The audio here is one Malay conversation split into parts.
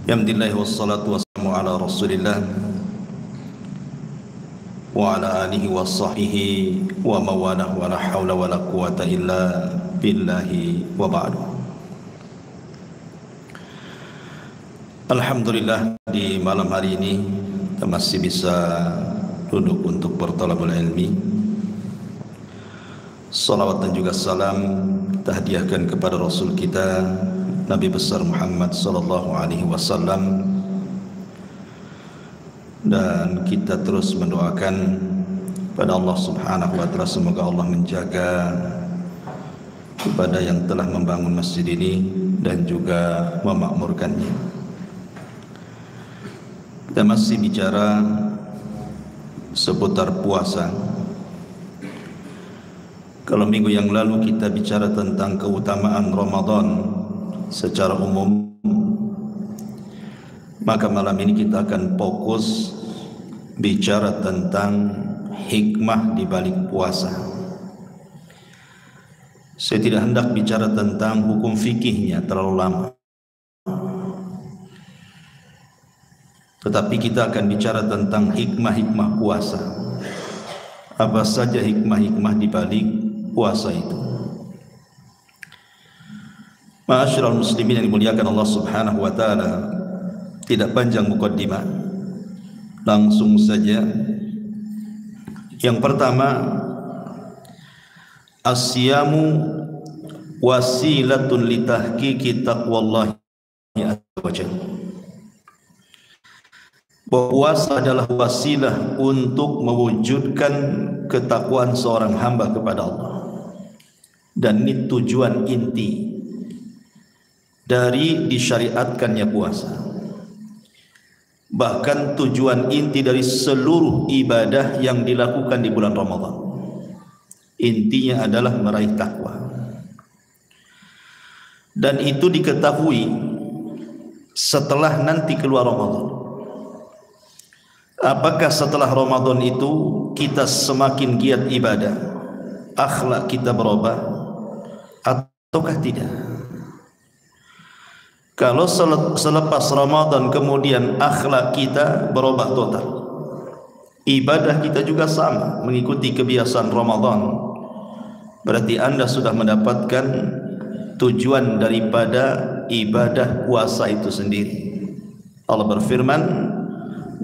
Alhamdulillah wassalatu wassalamu ala Rasulillah wa ala alihi wa sahbihi wa mawalah wa la hawla wa la quwata illa billahi wa ba'du. Alhamdulillah, di malam hari ini kita masih bisa duduk untuk bertalabul ilmi. Salawat dan juga salam kita hadiahkan kepada Rasul kita Nabi besar Muhammad sallallahu alaihi wasallam, dan kita terus mendoakan pada Allah Subhanahu wa taala semoga Allah menjaga kepada yang telah membangun masjid ini dan juga memakmurkannya. Kita masih bicara seputar puasa. Kalau minggu yang lalu kita bicara tentang keutamaan Ramadan secara umum, maka malam ini kita akan fokus bicara tentang hikmah di balik puasa. Saya tidak hendak bicara tentang hukum fikihnya terlalu lama, tetapi kita akan bicara tentang hikmah-hikmah puasa. Apa saja hikmah-hikmah di balik puasa itu? Ma'asyiral muslimin yang dimuliakan Allah Subhanahu wa taala, tidak panjang mukaddimah, langsung saja. Yang pertama, as-siyamu wasilatun litahqiqi taqwallahi azza wa jalla. Puasa adalah wasilah untuk mewujudkan ketakwaan seorang hamba kepada Allah, dan ini tujuan inti dari disyariatkannya puasa. Bahkan tujuan inti dari seluruh ibadah yang dilakukan di bulan Ramadan, intinya adalah meraih takwa. Dan itu diketahui setelah nanti keluar Ramadan. Apakah setelah Ramadan itu kita semakin giat ibadah, akhlak kita berubah ataukah tidak? Kalau selepas Ramadan kemudian akhlak kita berubah total, ibadah kita juga sama mengikuti kebiasaan Ramadan, berarti Anda sudah mendapatkan tujuan daripada ibadah puasa itu sendiri. Allah berfirman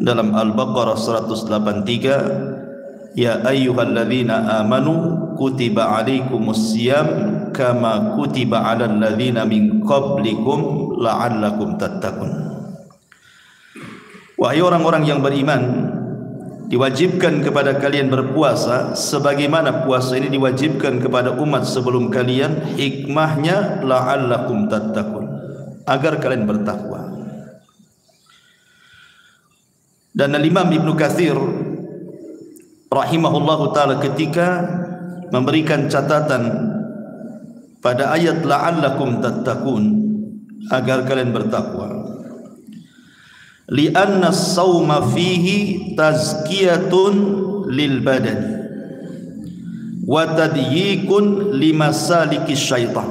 dalam Al-Baqarah 183, ya ayyuhalladzina amanu kutiba alaikumus siyam kama kutiba alal ladzina min qablikum la'allakum tattaqun. Wahai orang-orang yang beriman, diwajibkan kepada kalian berpuasa sebagaimana puasa ini diwajibkan kepada umat sebelum kalian. Hikmahnya la'allakum tattaqun, agar kalian bertakwa. Dan Imam Ibnu Katsir rahimahullahu taala ketika memberikan catatan pada ayat la'allakum tattaqun, agar kalian bertakwa, li'anna as-sawma fihi tazkiyatun lil badani wa tadyikun limasaliki syaitan.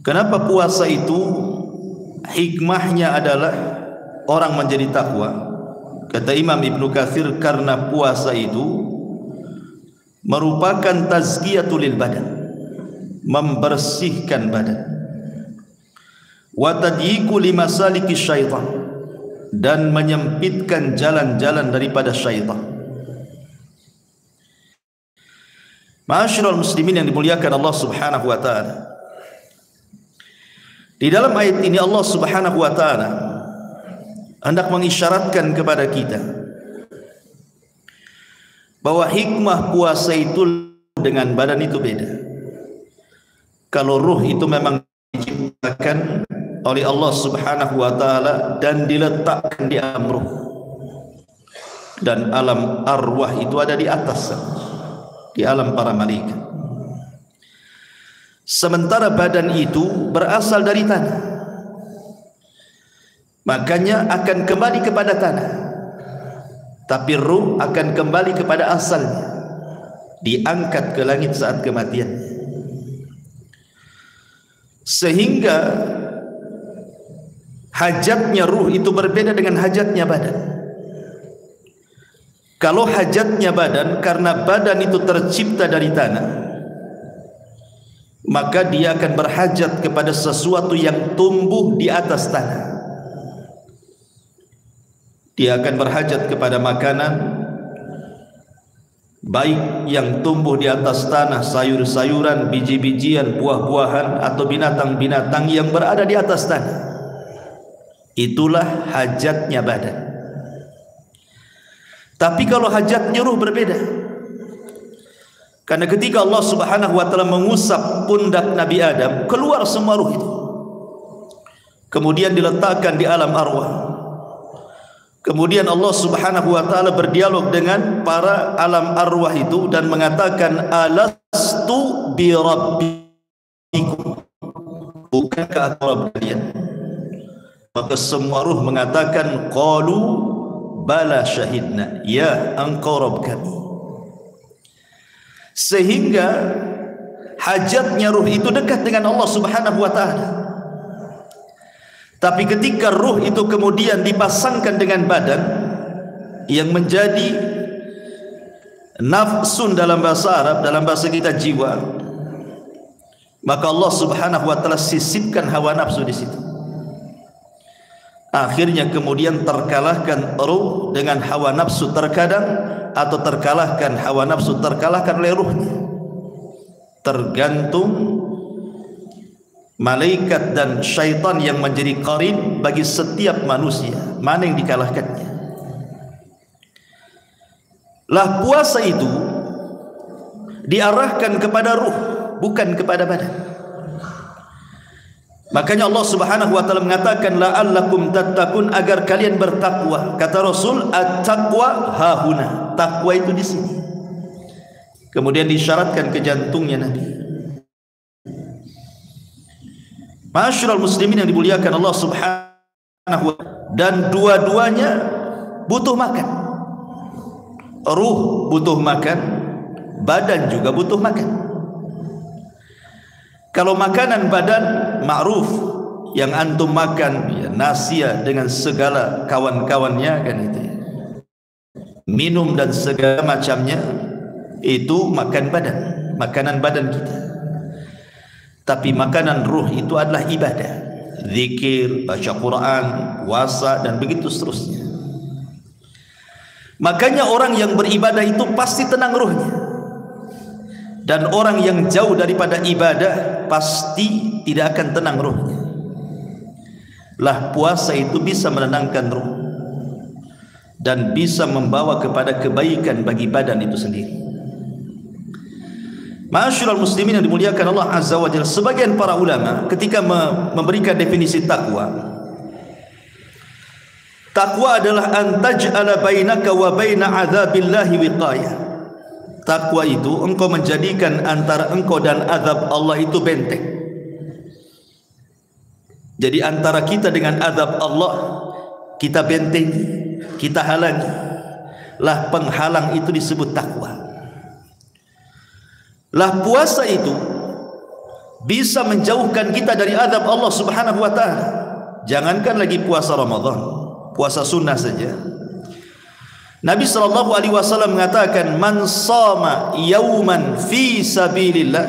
Kenapa puasa itu hikmahnya adalah orang menjadi takwa? Kata Imam Ibnu Katsir, karena puasa itu merupakan tazkiyatul lil badan, membersihkan badan, wa tadyiku limasaliki syaitan, dan menyempitkan jalan-jalan daripada syaitan. Ma'asyiral muslimin yang dimuliakan Allah Subhanahu wa taala, di dalam ayat ini Allah Subhanahu wa taala hendak mengisyaratkan kepada kita bahwa hikmah puasa itu dengan badan itu beda. Kalau ruh itu memang diciptakan oleh Allah Subhanahu wa taala dan diletakkan di alam ruh, dan alam arwah itu ada di atas, di alam para malaikat. Sementara badan itu berasal dari tanah, makanya akan kembali kepada tanah. Tapi ruh akan kembali kepada asalnya, diangkat ke langit saat kematian. Sehingga hajatnya ruh itu berbeda dengan hajatnya badan. Kalau hajatnya badan, karena badan itu tercipta dari tanah, maka dia akan berhajat kepada sesuatu yang tumbuh di atas tanah. Dia akan berhajat kepada makanan, baik yang tumbuh di atas tanah, sayur-sayuran, biji-bijian, buah-buahan, atau binatang-binatang yang berada di atas tanah. Itulah hajatnya badan. Tapi kalau hajatnya ruh berbeda. Karena ketika Allah Subhanahu wa taala mengusap pundak Nabi Adam, keluar semua ruh itu. Kemudian diletakkan di alam arwah. Kemudian Allah Subhanahu wa taala berdialog dengan para alam arwah itu dan mengatakan, alastu bi rabbikum, bukankah aku Rabb kalian? Maka semua ruh mengatakan, qalu bala syahidna, ya engkau Rabb kami. Sehingga hajatnya ruh itu dekat dengan Allah Subhanahu wa taala. Tapi ketika ruh itu kemudian dipasangkan dengan badan yang menjadi nafsun dalam bahasa Arab, dalam bahasa kita jiwa, maka Allah Subhanahu wa taala sisipkan hawa nafsu di situ. Akhirnya kemudian terkalahkan ruh dengan hawa nafsu terkadang, atau terkalahkan hawa nafsu terkalahkan oleh ruhnya. Tergantung malaikat dan syaitan yang menjadi qarin bagi setiap manusia, mana yang dikalahkannya. Lah puasa itu diarahkan kepada ruh, bukan kepada badan. Makanya Allah Subhanahu wa taala mengatakan la'allakum tattaqun, agar kalian bertakwa. Kata Rasul, at-taqwa hahuna, takwa itu di sini. Kemudian disyaratkan ke jantungnya Nabi. Ma'asyiral muslimin yang dimuliakan Allah Subhanahu wa taala, dan dua-duanya butuh makan. Ruh butuh makan, badan juga butuh makan. Kalau makanan badan ma'ruf, yang antum makan ya, nasi dengan segala kawan-kawannya kan itu ya. Minum dan segala macamnya itu makan badan, makanan badan kita. Tapi makanan ruh itu adalah ibadah, zikir, baca Quran, puasa, dan begitu seterusnya. Makanya orang yang beribadah itu pasti tenang ruhnya. Dan orang yang jauh daripada ibadah pasti tidak akan tenang ruhnya. Lah puasa itu bisa menenangkan ruh dan bisa membawa kepada kebaikan bagi badan itu sendiri. Ma'asyiral muslimin yang dimuliakan Allah Azza wa Jalla, sebagian para ulama ketika memberikan definisi takwa, takwa adalah an taj'ala bainaka wa baina 'adzabillahi wiqayah. Takwa itu engkau menjadikan antara engkau dan azab Allah itu benteng. Jadi antara kita dengan azab Allah kita bentengi, kita halangi. Lah penghalang itu disebut takwa. Lah puasa itu bisa menjauhkan kita dari azab Allah Subhanahu wa taala. Jangankan lagi puasa Ramadan, puasa sunnah saja. Nabi sallallahu alaihi wasallam mengatakan, man shama yauman fi sabilillah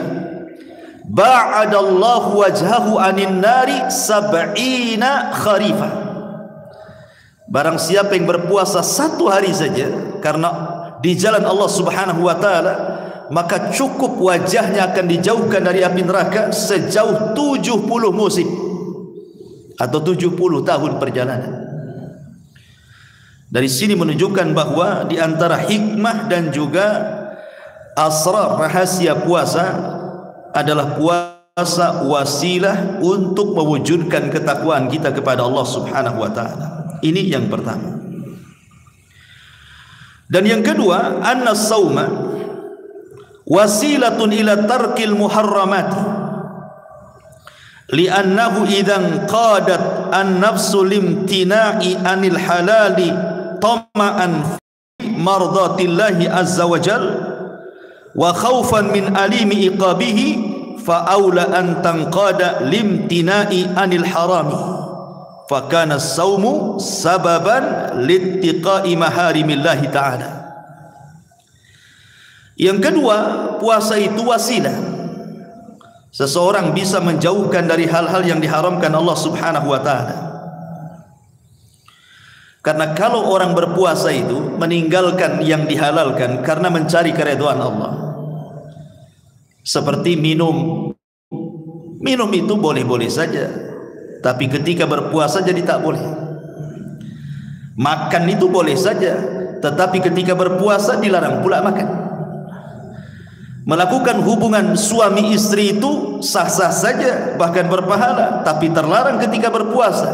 ba'adallahu wajhahu anin nari sab'ina kharifa. Barang siapa yang berpuasa satu hari saja karena di jalan Allah Subhanahu wa taala, maka cukup wajahnya akan dijauhkan dari api neraka sejauh 70 musim atau 70 tahun perjalanan. Dari sini menunjukkan bahwa di antara hikmah dan juga asrar rahasia puasa adalah puasa wasilah untuk mewujudkan ketakwaan kita kepada Allah Subhanahu wa taala. Ini yang pertama. Dan yang kedua, anna sauma wasilatun ila tarkil muharramati, li'annahu idzan qadat an-nafsu limtina'i anil halali tama'an fi mardatillahi azza wa jal wa khawfan min alimi iqabihi fa aula an tanqada limtina'i anil harami fakana saumu sababan littiqai maharimillahi ta'ala. Yang kedua, puasa itu wasilah seseorang bisa menjauhkan dari hal-hal yang diharamkan Allah Subhanahu wa ta'ala. Karena kalau orang berpuasa itu meninggalkan yang dihalalkan karena mencari keridhaan Allah. Seperti minum. Minum itu boleh-boleh saja, tapi ketika berpuasa jadi tak boleh. Makan itu boleh saja, tetapi ketika berpuasa dilarang pula makan. Melakukan hubungan suami istri itu sah-sah saja, bahkan berpahala, tapi terlarang ketika berpuasa.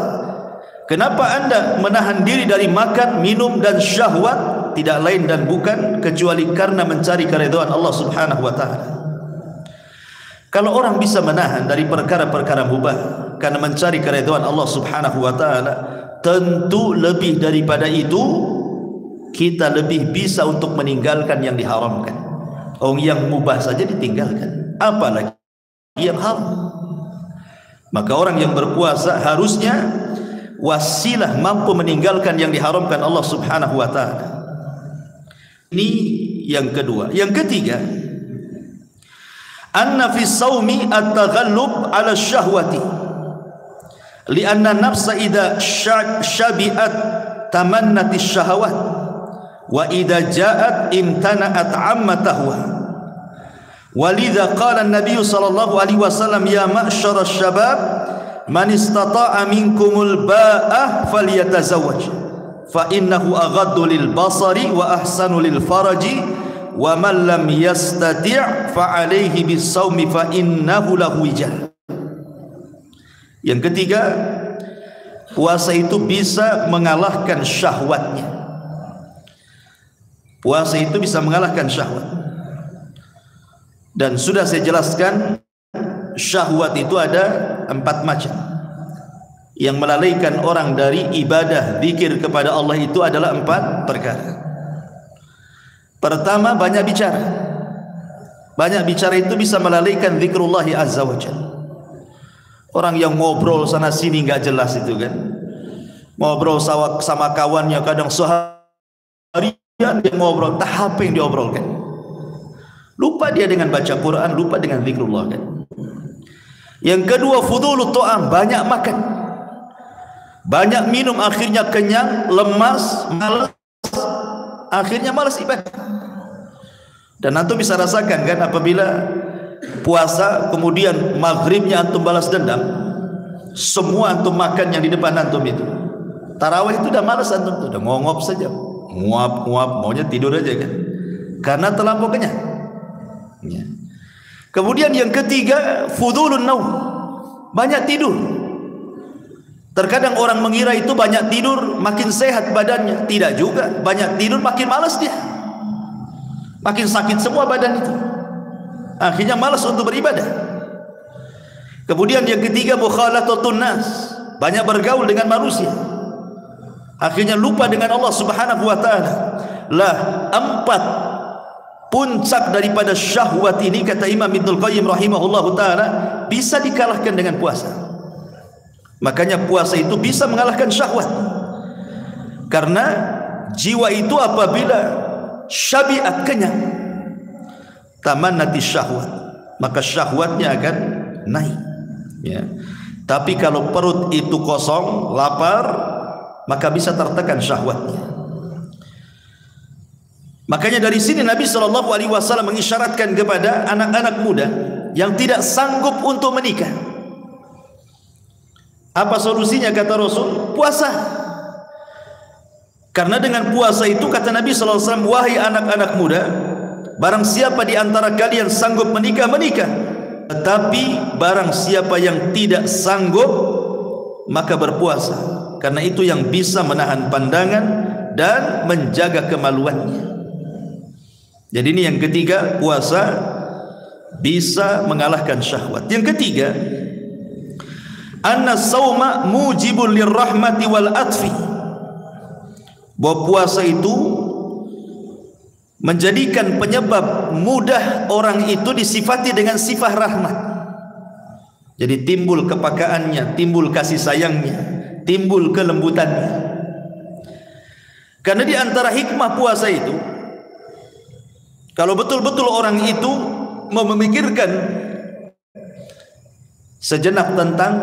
Kenapa anda menahan diri dari makan, minum dan syahwat? Tidak lain dan bukan kecuali karena mencari keridhaan Allah Subhanahu wa ta'ala. Kalau orang bisa menahan dari perkara-perkara mubah karena mencari keridhaan Allah Subhanahu wa ta'ala, tentu lebih daripada itu kita lebih bisa untuk meninggalkan yang diharamkan. Yang mubah saja ditinggalkan, apalagi yang haram. Maka orang yang berpuasa harusnya wasilah mampu meninggalkan yang diharamkan Allah Subhanahu wa ta'ala. Ini yang kedua. Yang ketiga, anna fi saumi at-taghallub ala syahwati, lianna nafsa idha syabi'at tamannati syahawat, wa idha ja'at imtana'at amma tahwa. Walidha qala an-nabiy sallallahu alaihi wasallam, ya ma'syara syabab, man istata'a minkumul ba'ah falyatazawwaj fa innahu aghaddu lil basari wa ahsanu lil faraji wa man lam yastati' fa alayhi bis saumi fa innahu lahu wijah. Yang ketiga, puasa itu bisa mengalahkan syahwatnya. Puasa itu bisa mengalahkan syahwat. Dan sudah saya jelaskan, syahwat itu ada 4 macam. Yang melalaikan orang dari ibadah zikir kepada Allah itu adalah 4 perkara. Pertama, banyak bicara. Banyak bicara itu bisa melalaikan zikrullah azza wa jalla. Orang yang ngobrol sana sini nggak jelas itu kan, ngobrol sama kawannya kadang seharian dia ngobrol, tak apa yang diobrolkan. Lupa dia dengan baca Quran, lupa dengan zikrullah kan. Yang kedua, fudulut ta'am, banyak makan, banyak minum, akhirnya kenyang, lemas, malas, akhirnya malas ibadah. Dan antum bisa rasakan kan, apabila puasa kemudian maghribnya antum balas dendam, semua antum makan yang di depan antum itu, tarawih itu udah malas antum, udah ngongop saja, nguap, maunya tidur aja kan, karena terlampau kenyang ya. Kemudian yang ketiga, fudulun naum, banyak tidur. Terkadang orang mengira itu banyak tidur makin sehat badannya, tidak juga. Banyak tidur makin malas dia, makin sakit semua badan itu, akhirnya malas untuk beribadah. Kemudian yang ketiga, mukhalathatun nas, banyak bergaul dengan manusia, akhirnya lupa dengan Allah Subhanahu wa ta'ala. Lah, 4 puncak daripada syahwat ini, kata Imam Ibnul Qayyim rahimahullahu ta'ala, bisa dikalahkan dengan puasa. Makanya puasa itu bisa mengalahkan syahwat, karena jiwa itu apabila syabiat, kenyang, tamannati syahwat, maka syahwatnya akan naik ya. Tapi kalau perut itu kosong, lapar, maka bisa tertekan syahwatnya. Makanya dari sini Nabi SAW mengisyaratkan kepada anak-anak muda yang tidak sanggup untuk menikah. Apa solusinya kata Rasul? Puasa. Karena dengan puasa itu kata Nabi SAW, wahai anak-anak muda, barang siapa di antara kalian sanggup menikah, menikah. Tetapi barang siapa yang tidak sanggup, maka berpuasa. Karena itu yang bisa menahan pandangan dan menjaga kemaluannya. Jadi ini yang ketiga, puasa bisa mengalahkan syahwat. Yang ketiga, anna sauma mujibun lirrahmati wal atfi, bahwa puasa itu menjadikan penyebab mudah orang itu disifati dengan sifat rahmat. Jadi timbul kepekaannya, timbul kasih sayangnya, timbul kelembutannya. Karena di antara hikmah puasa itu, kalau betul-betul orang itu mau memikirkan sejenak tentang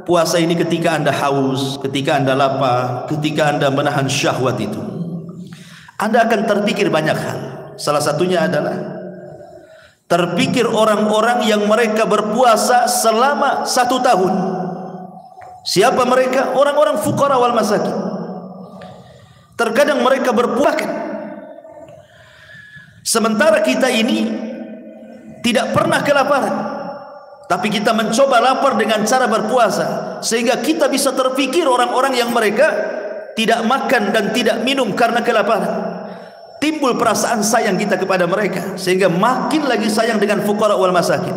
puasa ini, ketika Anda haus, ketika Anda lapar, ketika Anda menahan syahwat itu, Anda akan terpikir banyak hal. Salah satunya adalah terpikir orang-orang yang mereka berpuasa selama 1 tahun. Siapa mereka? Orang-orang fuqara wal masakin. Terkadang mereka berpuasa, sementara kita ini tidak pernah kelaparan, tapi kita mencoba lapar dengan cara berpuasa, sehingga kita bisa terpikir orang-orang yang mereka tidak makan dan tidak minum karena kelaparan. Timbul perasaan sayang kita kepada mereka, sehingga makin lagi sayang dengan fuqara wal masakin.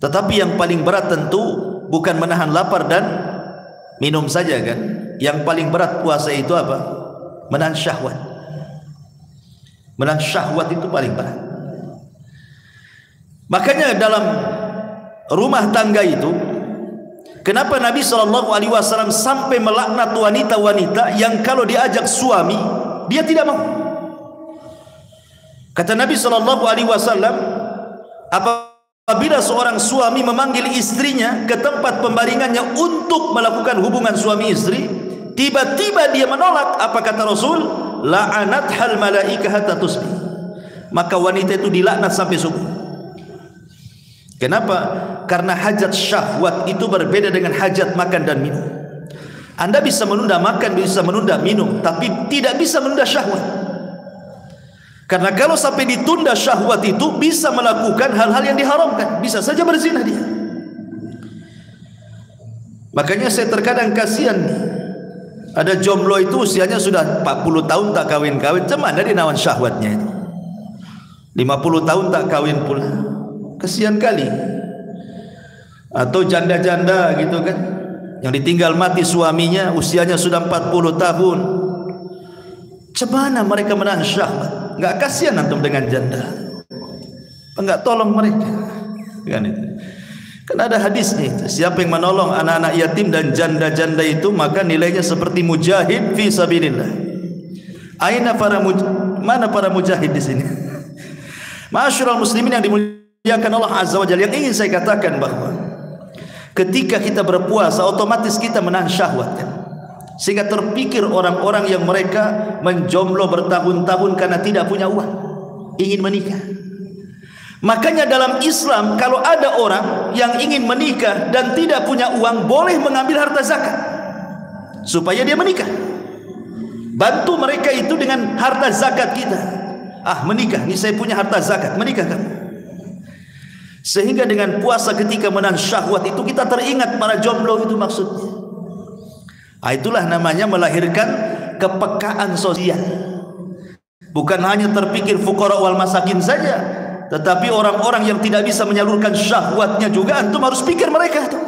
Tetapi yang paling berat tentu bukan menahan lapar dan minum saja kan. Yang paling berat puasa itu apa? Menahan syahwat. Menahan syahwat itu paling berat. Makanya dalam rumah tangga itu, kenapa Nabi SAW sampai melaknat wanita-wanita yang kalau diajak suami dia tidak mau? Kata Nabi SAW, apabila seorang suami memanggil istrinya ke tempat pembaringannya untuk melakukan hubungan suami istri, tiba-tiba dia menolak, apa kata Rasul? La'anathal malaikah hatta tusbih. Maka wanita itu dilaknat sampai subuh. Kenapa? Karena hajat syahwat itu berbeda dengan hajat makan dan minum. Anda bisa menunda makan, bisa menunda minum, tapi tidak bisa menunda syahwat. Karena kalau sampai ditunda syahwat itu, bisa melakukan hal-hal yang diharamkan, bisa saja berzina dia. Makanya saya terkadang kasihan, ada jomblo itu usianya sudah 40 tahun tak kawin-kawin, cuman dari nawan syahwatnya itu. 50 tahun tak kawin pula, kasihan kali. Atau janda-janda gitu kan, yang ditinggal mati suaminya, usianya sudah 40 tahun. Cemana mereka menahan syahwat? Enggak kasihan antum dengan janda? Enggak tolong mereka? Kan itu. Kan ada hadisnya itu, siapa yang menolong anak-anak yatim dan janda-janda itu, maka nilainya seperti mujahid fi sabilillah. Mana para mujahid di sini? Ma'asyiral muslimin yang dimuliakan Allah Azza wa Jalla, yang ingin saya katakan bahwa ketika kita berpuasa otomatis kita menahan syahwat kan? Sehingga terpikir orang-orang yang mereka menjomblo bertahun-tahun karena tidak punya uang, ingin menikah. Makanya dalam Islam, kalau ada orang yang ingin menikah dan tidak punya uang, boleh mengambil harta zakat supaya dia menikah. Bantu mereka itu dengan harta zakat kita. Ah, menikah, ini saya punya harta zakat, menikah kamu. Sehingga dengan puasa ketika menahan syahwat itu, kita teringat para jomblo itu maksudnya. Ah, itulah namanya melahirkan kepekaan sosial. Bukan hanya terpikir fuqara wal masakin saja, tetapi orang-orang yang tidak bisa menyalurkan syahwatnya juga antum harus pikir mereka tuh.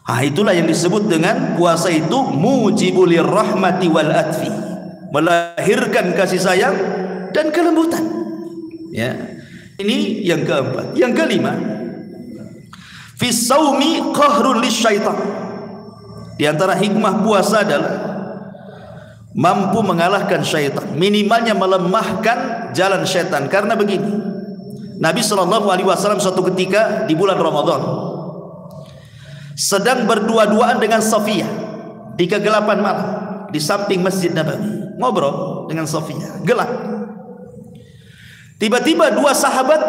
Ah, itulah yang disebut dengan puasa itu mujibulir rahmati wal atfi, melahirkan kasih sayang dan kelembutan. Ya, ini yang keempat. Yang kelima, fi shaumi qahrul lisyaitan. Di antara hikmah puasa adalah mampu mengalahkan syaitan, minimalnya melemahkan jalan syaitan. Karena begini, Nabi SAW suatu ketika di bulan Ramadan sedang berdua-duaan dengan Safiyah di kegelapan malam di samping Masjid Nabawi, ngobrol dengan Safiyah, gelap. Tiba-tiba dua sahabat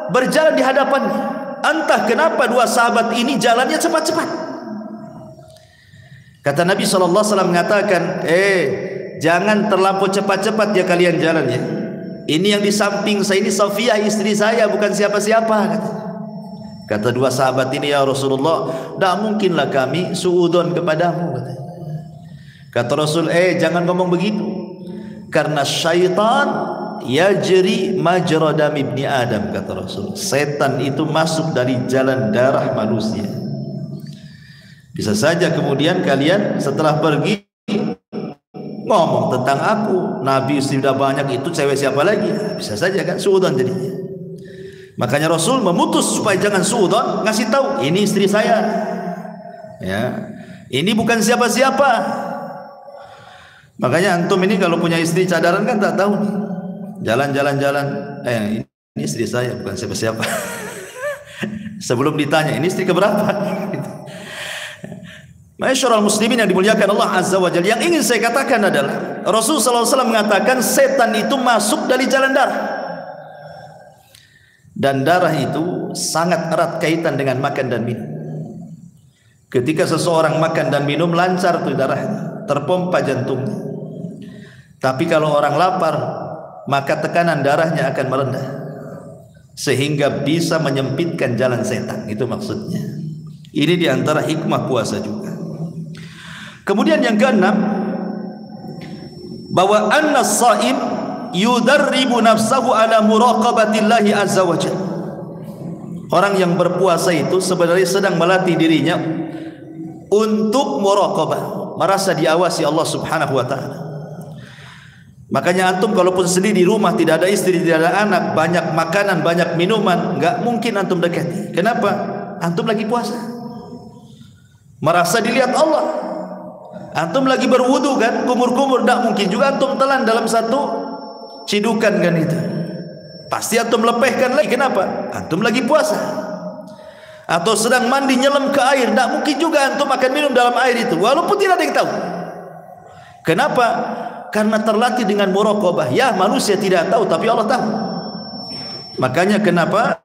berjalan di hadapannya. Entah kenapa dua sahabat ini jalannya cepat-cepat. Kata Nabi SAW mengatakan, jangan terlampau cepat-cepat ya kalian jalan ya. Ini yang di samping saya ini Safiyah, istri saya, bukan siapa-siapa. Kata dua sahabat ini, ya Rasulullah, tidak mungkinlah kami suudon kepadamu. Kata Rasul, jangan ngomong begitu, karena syaitan yajri majra dam ibni Adam. Kata Rasul, setan itu masuk dari jalan darah manusia. Bisa saja kemudian kalian setelah pergi ngomong tentang aku, Nabi sudah banyak, itu cewek siapa lagi? Bisa saja kan suudon jadinya. Makanya Rasul memutus supaya jangan suudon, ngasih tahu ini istri saya. Ya, ini bukan siapa-siapa. Makanya antum ini kalau punya istri cadaran kan tak tahu nih. Jalan-jalan, ini istri saya bukan siapa-siapa. Sebelum ditanya, ini istri keberapa? Ma'asyiral muslimin yang dimuliakan Allah Azza wa Jalla, yang ingin saya katakan adalah Rasulullah SAW mengatakan setan itu masuk dari jalan darah. Dan darah itu sangat erat kaitan dengan makan dan minum. Ketika seseorang makan dan minum, lancar tuh darahnya, terpompa jantungnya. Tapi kalau orang lapar, maka tekanan darahnya akan merendah, sehingga bisa menyempitkan jalan setan. Itu maksudnya. Ini diantara hikmah puasa juga. Kemudian yang keenam, bahwa annas shaim yudarribu nafsahu ala muraqabatillahi azza wa jalla. Orang yang berpuasa itu sebenarnya sedang melatih dirinya untuk muraqabah, merasa diawasi Allah Subhanahu wa taala. Makanya antum kalaupun sendiri di rumah, tidak ada istri, tidak ada anak, banyak makanan, banyak minuman, enggak mungkin antum dekati. Kenapa? Antum lagi puasa. Merasa dilihat Allah. Antum lagi berwudu kan, kumur-kumur, enggak mungkin juga antum telan dalam satu cidukan kan itu. Pasti antum lepehkan lagi. Kenapa? Antum lagi puasa. Atau sedang mandi nyelam ke air, enggak mungkin juga antum akan minum dalam air itu, walaupun tidak ada yang tahu. Kenapa? Karena terlatih dengan muraqabah. Ya, manusia tidak tahu, tapi Allah tahu. Makanya kenapa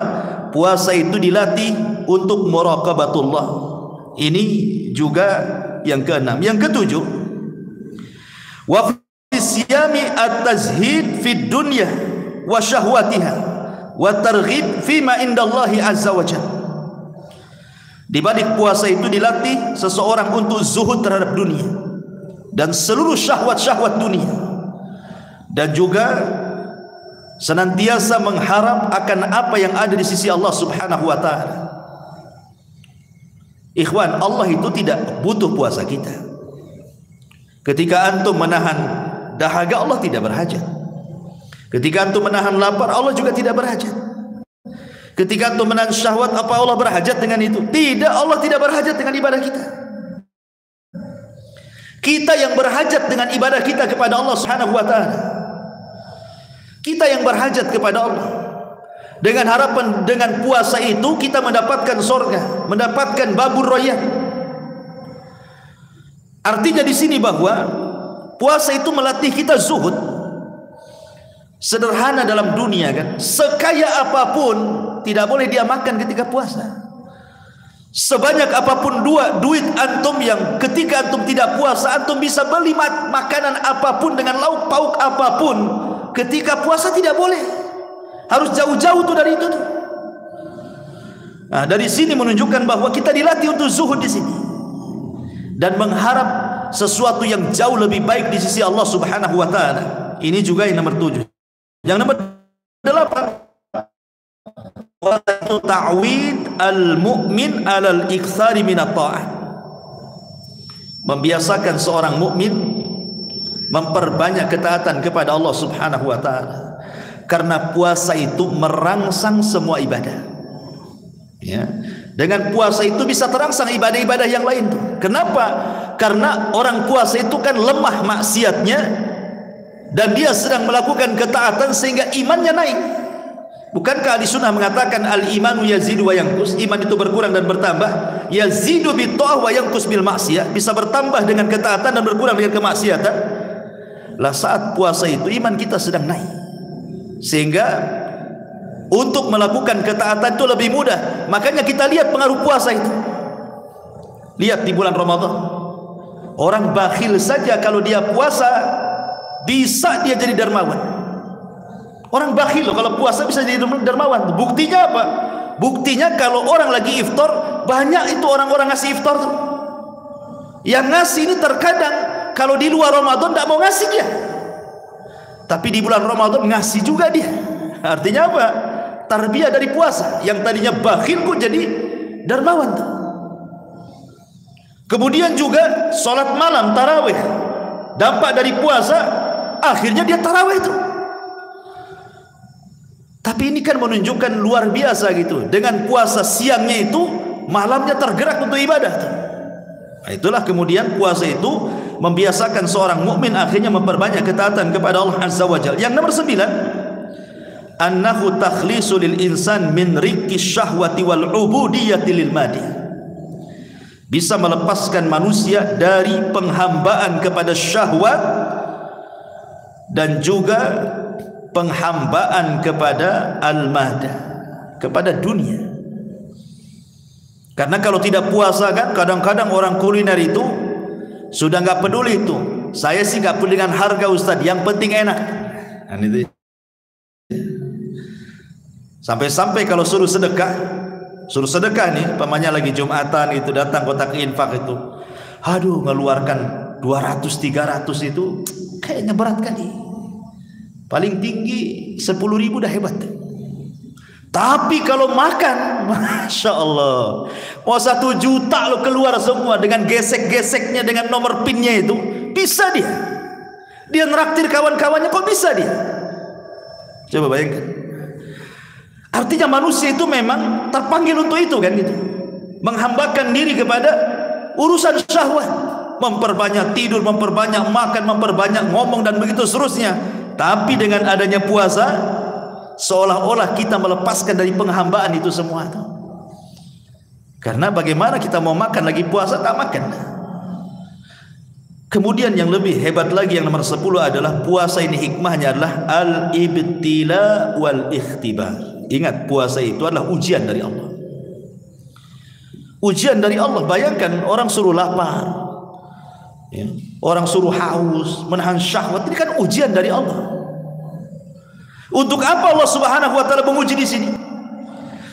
puasa itu dilatih untuk muraqabatullah. Ini juga yang keenam. Yang ketujuh, wa fi siyami at-tazhid fid dunya wa syahwatiha wa targhib fima indallahi azza wa jalla. Di balik puasa itu dilatih seseorang untuk zuhud terhadap dunia dan seluruh syahwat-syahwat dunia, dan juga senantiasa mengharap akan apa yang ada di sisi Allah Subhanahu wa taala. Ikhwan, Allah itu tidak butuh puasa kita. Ketika antum menahan dahaga, Allah tidak berhajat. Ketika antum menahan lapar, Allah juga tidak berhajat. Ketika antum menahan syahwat, apa Allah berhajat dengan itu? Tidak, Allah tidak berhajat dengan ibadah kita. Kita yang berhajat dengan ibadah kita kepada Allah Subhanahu wa taala. Kita yang berhajat kepada Allah. Dengan harapan dengan puasa itu kita mendapatkan surga, mendapatkan babur rayyan. Artinya di sini bahwa puasa itu melatih kita zuhud. Sederhana dalam dunia kan, sekaya apapun tidak boleh dia makan ketika puasa. Sebanyak apapun duit antum yang ketika antum tidak puasa antum bisa beli makanan apapun dengan lauk pauk apapun, ketika puasa tidak boleh. Harus jauh-jauh tuh dari itu tuh. Nah, dari sini menunjukkan bahwa kita dilatih untuk zuhud di sini dan mengharap sesuatu yang jauh lebih baik di sisi Allah Subhanahu wa taala. Ini juga yang nomor 7. Yang nomor 8, ta'wid al-mu'min 'alal iktsari minat ta'ah. Membiasakan seorang mukmin memperbanyak ketaatan kepada Allah Subhanahu wa taala. Karena puasa itu merangsang semua ibadah. Ya. Dengan puasa itu bisa terangsang ibadah-ibadah yang lain tuh. Kenapa? Karena orang puasa itu kan lemah maksiatnya dan dia sedang melakukan ketaatan sehingga imannya naik. Bukankah ahli sunnah mengatakan al-imanu yazidu wa yanqus? Iman itu berkurang dan bertambah. Yazidu bit ta'ah wa yanqus bil maksiyah. Bisa bertambah dengan ketaatan dan berkurang dengan kemaksiatan. Lah saat puasa itu iman kita sedang naik. Sehingga untuk melakukan ketaatan itu lebih mudah. Makanya kita lihat pengaruh puasa itu. Lihat di bulan Ramadan. Orang bakhil saja kalau dia puasa bisa dia jadi dermawan. Orang bakhil kalau puasa bisa jadi dermawan. Buktinya apa? Buktinya kalau orang lagi iftar, banyak itu orang-orang ngasih iftar tuh. Yang ngasih ini terkadang kalau di luar Ramadan tidak mau ngasih dia, tapi di bulan Ramadan ngasih juga dia. Artinya apa? Tarbiyah dari puasa. Yang tadinya bakhil kok jadi dermawan tuh. Kemudian juga sholat malam tarawih, dampak dari puasa akhirnya dia tarawih itu. Tapi ini kan menunjukkan luar biasa gitu. Dengan puasa siangnya itu malamnya tergerak untuk ibadah tuh. Itulah kemudian puasa itu membiasakan seorang mukmin akhirnya memperbanyak ketaatan kepada Allah Azza wa Jalla. Yang nomor 9, annahu takhlisu lil insan min riqqi syahwati wal ubudiyyati lil madi. Bisa melepaskan manusia dari penghambaan kepada syahwat dan juga penghambaan kepada al-mada, kepada dunia. Karena kalau tidak puasa kan kadang-kadang orang kuliner itu sudah nggak peduli itu. Saya sih nggak peduli dengan harga Ustaz, yang penting enak. Nah, itu. Sampai-sampai kalau suruh sedekah nih, pamannya lagi Jumatan itu datang kotak infak itu, aduh ngeluarkan 200-300 itu kayaknya berat kali. Paling tinggi 10.000 dah hebat. Tapi kalau makan, Masya Allah, mau 1 juta lo keluar semua dengan gesek-geseknya, dengan nomor pinnya itu, bisa dia. Dia neraktir kawan-kawannya, kok bisa dia? Coba bayangkan. Artinya manusia itu memang terpanggil untuk itu kan gitu. Menghambakan diri kepada urusan syahwat, memperbanyak tidur, memperbanyak makan, memperbanyak ngomong dan begitu seterusnya. Tapi dengan adanya puasa, seolah-olah kita melepaskan dari penghambaan itu semua. Karena bagaimana kita mau makan lagi puasa, tak makan. Kemudian yang lebih hebat lagi, yang nomor 10 adalah puasa ini hikmahnya adalah al-ibtila wal ikhtibar. Ingat, puasa itu adalah ujian dari Allah. Ujian dari Allah. Bayangkan orang suruh lapar, ya, orang suruh haus, menahan syahwat, ini kan ujian dari Allah. Untuk apa Allah Subhanahu wa taala menguji di sini?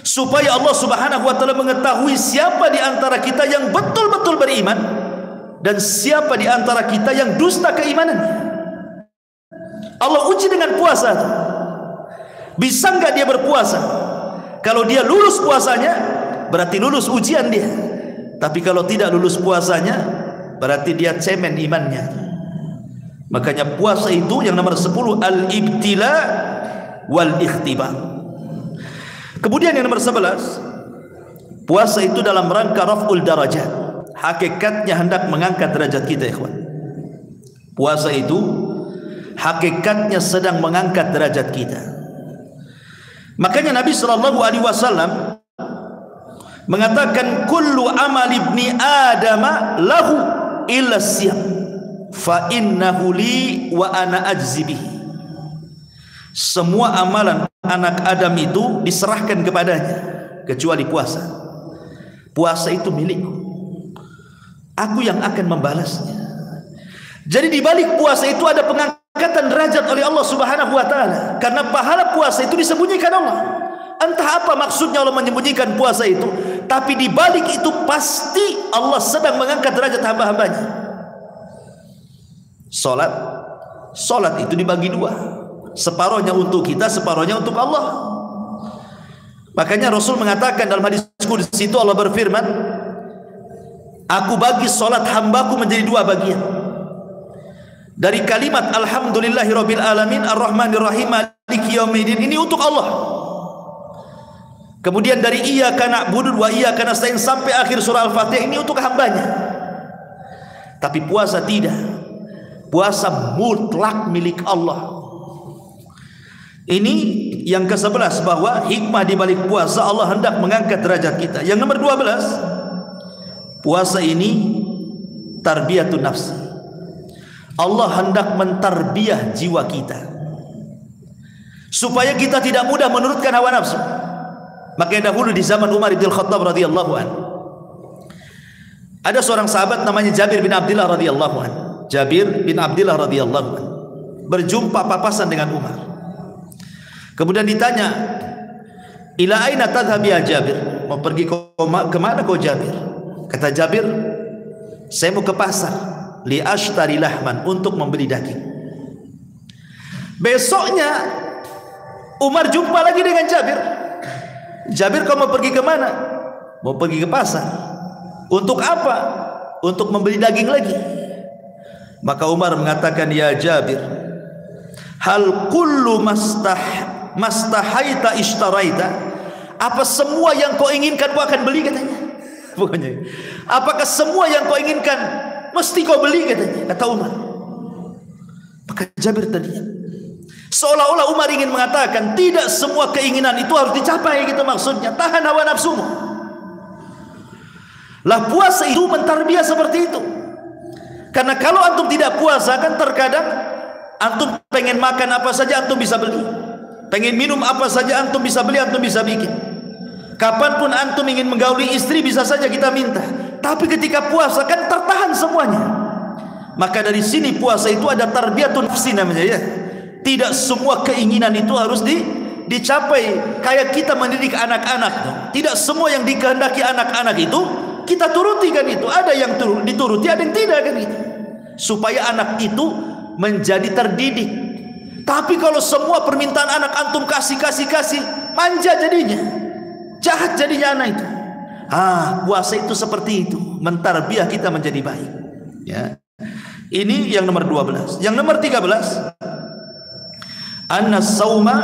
Supaya Allah Subhanahu wa taala mengetahui siapa di antara kita yang betul-betul beriman dan siapa di antara kita yang dusta keimanannya. Allah uji dengan puasa. Bisa enggak dia berpuasa? Kalau dia lulus puasanya, berarti lulus ujian dia. Tapi kalau tidak lulus puasanya, berarti dia cemen imannya. Makanya puasa itu yang nomor 10, al-ibtila wal ikhtibar. Kemudian yang nomor 11, puasa itu dalam rangka raf'ul darajat. Hakikatnya hendak mengangkat derajat kita, ikhwan. Puasa itu hakikatnya sedang mengangkat derajat kita. Makanya Nabi SAW mengatakan kullu amal ibni adama lahu illa siyam fa innahu li wa ana ajzi bihi. Semua amalan anak Adam itu diserahkan kepadanya kecuali puasa. Puasa itu milikku, aku yang akan membalasnya. Jadi di balik puasa itu ada pengangkatan derajat oleh Allah Subhanahu wa taala. Karena pahala puasa itu disembunyikan Allah. Entah apa maksudnya Allah menyembunyikan puasa itu, tapi di balik itu pasti Allah sedang mengangkat derajat hamba-hambanya. Salat itu dibagi dua. Separuhnya untuk kita, separuhnya untuk Allah. Makanya Rasul mengatakan dalam hadis qudsi itu, Allah berfirman, aku bagi salat hambaku menjadi dua bagian. Dari kalimat alhamdulillahirabbil alamin arrahmanir rahim maliki yaumiddin, ini untuk Allah. Kemudian dari iyyaka na'budu wa iyyaka nasta'in sampai akhir surah Al-Fatihah, ini untuk hambanya. Tapi puasa tidak. Puasa mutlak milik Allah. Ini yang ke-11, bahwa hikmah di balik puasa Allah hendak mengangkat derajat kita. Yang nomor 12, puasa ini tarbiyatun nafsi. Allah hendak mentarbiyah jiwa kita supaya kita tidak mudah menurutkan hawa nafsu. Makanya dahulu di zaman Umar bin Khattab radhiyallahu anhu, ada seorang sahabat namanya Jabir bin Abdullah radhiyallahu anhu. Jabir bin Abdullah radhiyallahu anhu berjumpa papasan dengan Umar. Kemudian ditanya, ila aina tadhhab ya Jabir? Mau pergi ke mana kau Jabir? Kata Jabir, saya mau ke pasar, li ashtari lahman, untuk membeli daging. Besoknya Umar jumpa lagi dengan Jabir. Jabir, kau mau pergi ke mana? Mau pergi ke pasar. Untuk apa? Untuk membeli daging lagi. Maka Umar mengatakan, ya Jabir, hal kullu mastahaita ishtaraita? Apa semua yang kau inginkan kau akan beli, katanya. Pokoknya, apakah semua yang kau inginkan mesti kau beli, katanya, kata Umar. Maka Jabir tadinya seolah-olah Umar ingin mengatakan tidak semua keinginan itu harus dicapai, gitu maksudnya. Tahan hawa nafsumu. Lah puasa itu mentarbiah seperti itu. Karena kalau antum tidak puasa kan terkadang antum pengen makan apa saja antum bisa beli, pengen minum apa saja antum bisa beli, antum bisa bikin. Kapanpun antum ingin menggauli istri bisa saja kita minta. Tapi ketika puasa kan tertahan semuanya. Maka dari sini puasa itu ada tarbiyatun nafsi namanya, ya. Tidak semua keinginan itu harus dicapai. Kayak kita mendidik anak-anak, tidak semua yang dikehendaki anak-anak itu kita turuti, kan itu. Ada yang dituruti, ada yang tidak, kan itu. Supaya anak itu menjadi terdidik. Tapi kalau semua permintaan anak antum kasih, manja jadinya, jahat jadinya anak itu. Puasa itu seperti itu, mentarbiah kita menjadi baik, ya. Ini yang nomor 12. Yang nomor 13, anna sauma